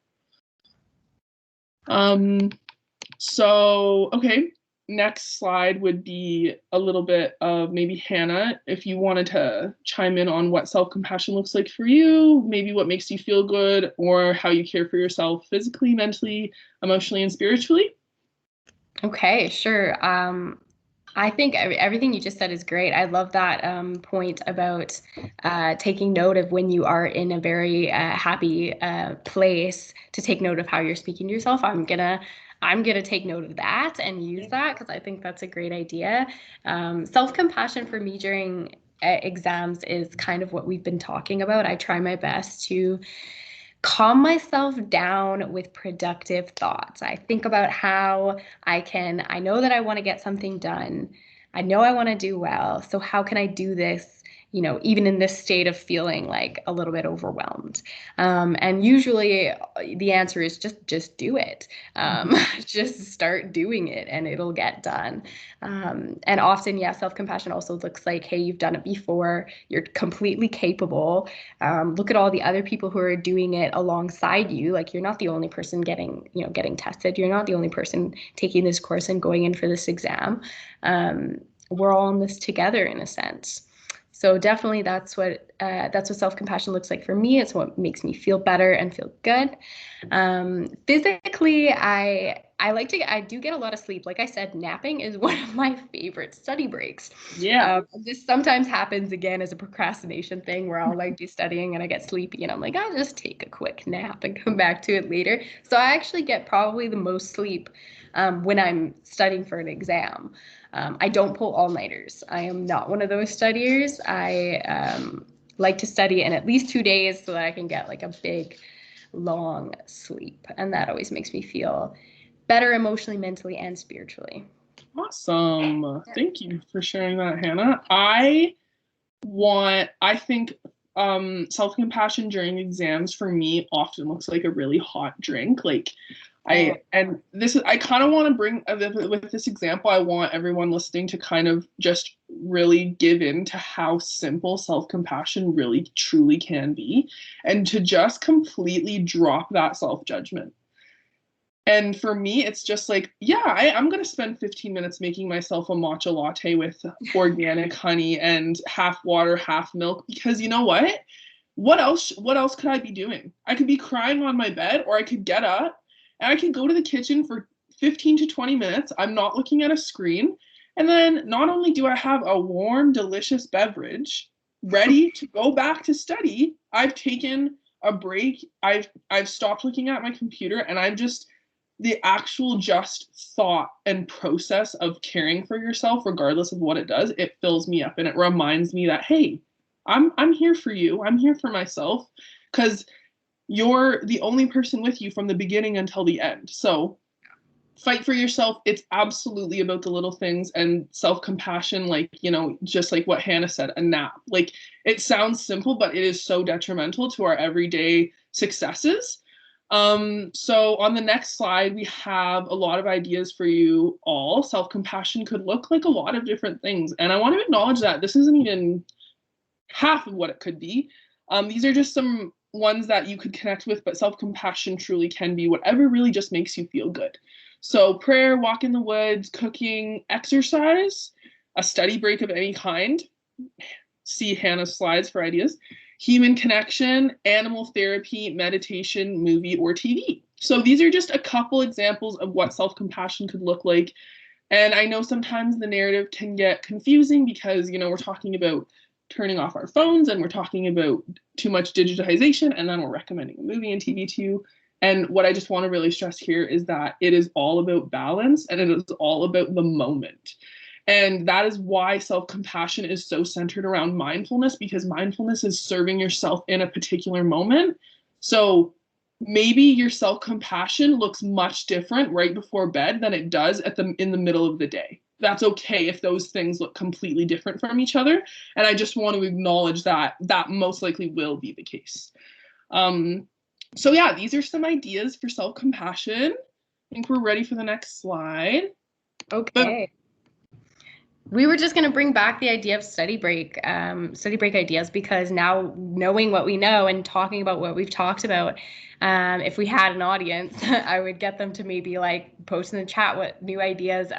Okay, next slide would be a little bit of maybe Hannah, if you wanted to chime in on what self-compassion looks like for you, maybe what makes you feel good, or how you care for yourself physically, mentally, emotionally, and spiritually. Okay, sure. I think everything you just said is great. I love that point about taking note of when you are in a very happy place to take note of how you're speaking to yourself. I'm gonna take note of that and use that because I think that's a great idea. Self-compassion for me during exams is kind of what we've been talking about. I try my best to calm myself down with productive thoughts. I think about how I know that I want to get something done. I know I want to do well. So how can I do this, even in this state of feeling like a little bit overwhelmed? And usually the answer is just do it. Just start doing it and it'll get done. And often, yeah, self-compassion also looks like, hey, you've done it before. You're completely capable. Look at all the other people who are doing it alongside you. Like you're not the only person getting tested. You're not the only person taking this course and going in for this exam. We're all in this together in a sense. So definitely that's what self-compassion looks like for me. It's what makes me feel better and feel good. Physically, I do get a lot of sleep. Like I said, napping is one of my favorite study breaks. Yeah. This sometimes happens again as a procrastination thing where I'll like be studying and I get sleepy and I'm like, I'll just take a quick nap and come back to it later. So I actually get probably the most sleep when I'm studying for an exam. I don't pull all-nighters. I am not one of those studiers. I like to study in at least 2 days so that I can get like a big, long sleep. And that always makes me feel better emotionally, mentally, and spiritually. Awesome. Thank you for sharing that, Hannah. I think self-compassion during exams for me often looks like a really hot drink. Like I kind of want to bring with this example, I want everyone listening to kind of just really give in to how simple self-compassion really truly can be and to just completely drop that self-judgment. And for me, it's just like, yeah, I'm going to spend 15 minutes making myself a matcha latte with organic honey and half water, half milk, because you know what? What else could I be doing? I could be crying on my bed, or I could get up and I could go to the kitchen for 15 to 20 minutes. I'm not looking at a screen. And then not only do I have a warm, delicious beverage ready to go back to study, I've taken a break. I've stopped looking at my computer, and I'm just the actual just thought and process of caring for yourself, regardless of what it does, it fills me up and it reminds me that, hey, I'm here for you. I'm here for myself, because you're the only person with you from the beginning until the end. So fight for yourself. It's absolutely about the little things and self-compassion, like, just like what Hannah said, a nap. Like, it sounds simple, but it is so detrimental to our everyday successes. So on the next slide, we have a lot of ideas for you all. Self-compassion could look like a lot of different things. And I want to acknowledge that this isn't even half of what it could be. These are just some ones that you could connect with, but self-compassion truly can be whatever really just makes you feel good. So prayer, walk in the woods, cooking, exercise, a study break of any kind. See Hannah's slides for ideas. Human connection, animal therapy, meditation, movie, or TV. So these are just a couple examples of what self-compassion could look like. And I know sometimes the narrative can get confusing because, we're talking about turning off our phones and we're talking about too much digitization, and then we're recommending a movie and TV too. And what I just want to really stress here is that it is all about balance and it is all about the moment. And that is why self-compassion is so centered around mindfulness, because mindfulness is serving yourself in a particular moment. So maybe your self-compassion looks much different right before bed than it does in the middle of the day. That's okay if those things look completely different from each other. And I just want to acknowledge that most likely will be the case. So yeah, these are some ideas for self-compassion. I think we're ready for the next slide. Okay. We were just going to bring back the idea of study break ideas, because now knowing what we know and talking about what we've talked about, if we had an audience, I would get them to maybe like post in the chat what new ideas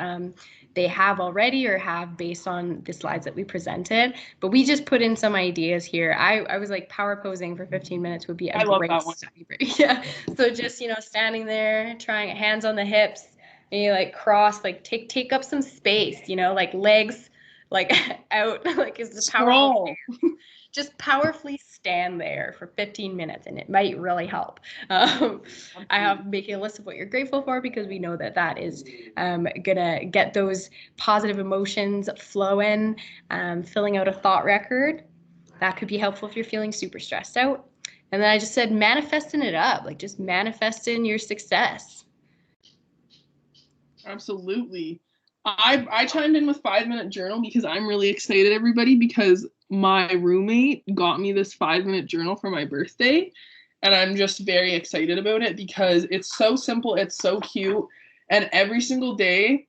they have already or have based on the slides that we presented. But we just put in some ideas here. I was like, power posing for 15 minutes would be a great study break. Yeah. So just, standing there, trying hands on the hips, and you like cross, like take up some space, like legs like out, like is the powerful. Just powerfully stand there for 15 minutes and it might really help. I have making a list of what you're grateful for because we know that is gonna get those positive emotions flowing. Filling out a thought record, that could be helpful if you're feeling super stressed out. And then I just said manifesting it up, like just manifesting your success. Absolutely. I chimed in with 5-minute journal because I'm really excited, everybody, because my roommate got me this 5-minute journal for my birthday. And I'm just very excited about it because it's so simple, it's so cute. And every single day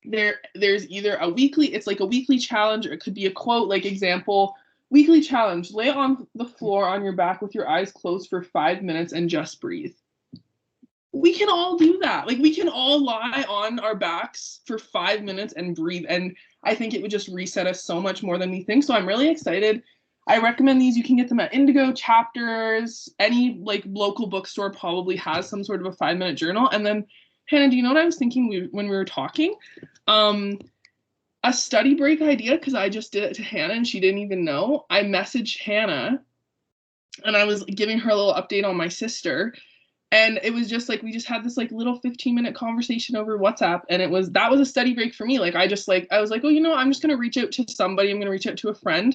there's either it's like a weekly challenge, or it could be a quote, like example, weekly challenge, lay on the floor on your back with your eyes closed for 5 minutes and just breathe. We can all do that. Like, we can all lie on our backs for 5 minutes and breathe. And I think it would just reset us so much more than we think. So I'm really excited. I recommend these. You can get them at Indigo, Chapters, any like local bookstore probably has some sort of a 5-minute journal. And then, Hannah, do you know what I was thinking when we were talking? A study break idea, because I just did it to Hannah and she didn't even know. I messaged Hannah and I was giving her a little update on my sister. And it was just like, we just had this like little 15-minute conversation over WhatsApp. And that was a study break for me. Like, I was like, oh, I'm just going to reach out to somebody. I'm going to reach out to a friend.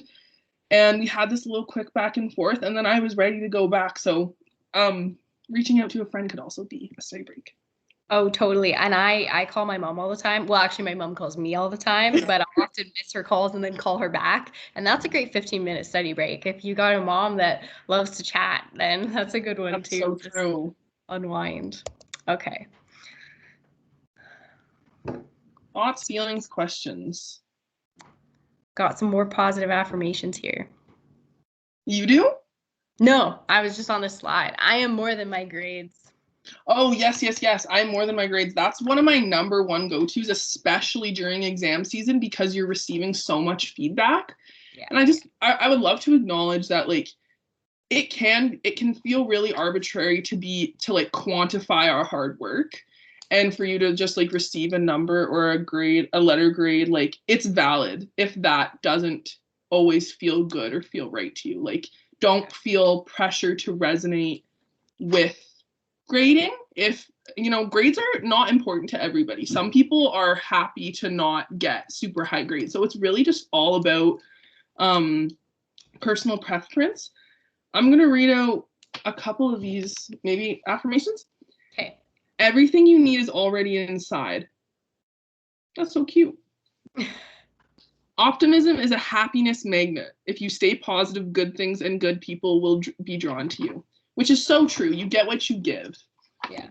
And we had this little quick back and forth. And then I was ready to go back. So reaching out to a friend could also be a study break. Oh, totally. And I call my mom all the time. Well, actually, my mom calls me all the time, but I'll often miss her calls and then call her back. And that's a great 15-minute study break. If you got a mom that loves to chat, then that's a good one That's too. So true. Unwind. Okay. Thoughts, feelings, questions. Got some more positive affirmations here. You do? No, I was just on the slide. I am more than my grades. Oh, yes. I'm more than my grades. That's one of my number one go-tos, especially during exam season, because you're receiving so much feedback. Yeah. And I would love to acknowledge that, like, it can feel really arbitrary to like quantify our hard work, and for you to just like receive a number or a letter grade, like, it's valid if that doesn't always feel good or feel right to you. Like, don't feel pressure to resonate with grading. If grades are not important to everybody. Some people are happy to not get super high grades, so it's really just all about personal preference. I'm going to read out a couple of these, maybe affirmations. Okay. Everything you need is already inside. That's so cute. Optimism is a happiness magnet. If you stay positive, good things and good people will be drawn to you, which is so true. You get what you give. Yeah.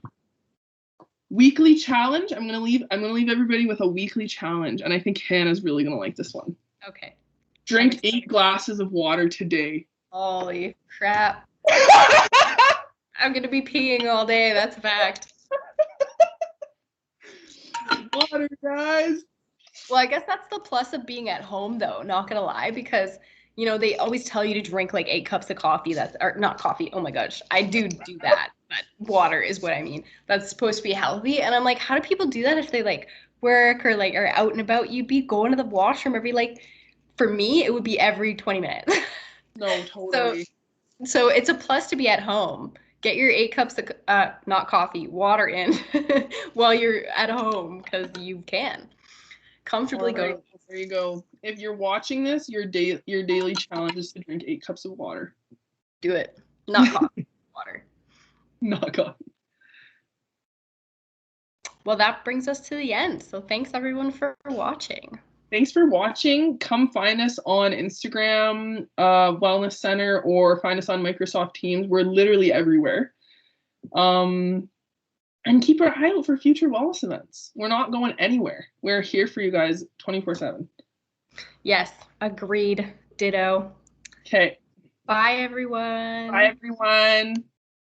Weekly challenge. I'm going to leave everybody with a weekly challenge, and I think Hannah's really going to like this one. Okay. Drink 8 glasses of water today. Holy crap. I'm going to be peeing all day. That's a fact. Water, guys. Well, I guess that's the plus of being at home, though, not going to lie, because, they always tell you to drink like 8 cups of coffee. Or not coffee. Oh my gosh. I do that. But water is what I mean. That's supposed to be healthy. And I'm like, how do people do that if they like work or like are out and about? You'd be going to the washroom for me, it would be every 20 minutes. No, totally. So it's a plus to be at home. Get your 8 cups of, not coffee, water in while you're at home, because you can comfortably go. There you go. If you're watching this, your daily challenge is to drink 8 cups of water. Do it. Not coffee, water. Not coffee. Well, that brings us to the end. So thanks everyone for watching. Thanks for watching. Come find us on Instagram, Wellness Center, or find us on Microsoft Teams. We're literally everywhere. And keep our eye out for future wellness events. We're not going anywhere. We're here for you guys 24/7. Yes, agreed. Ditto. Okay. Bye, everyone. Bye, everyone.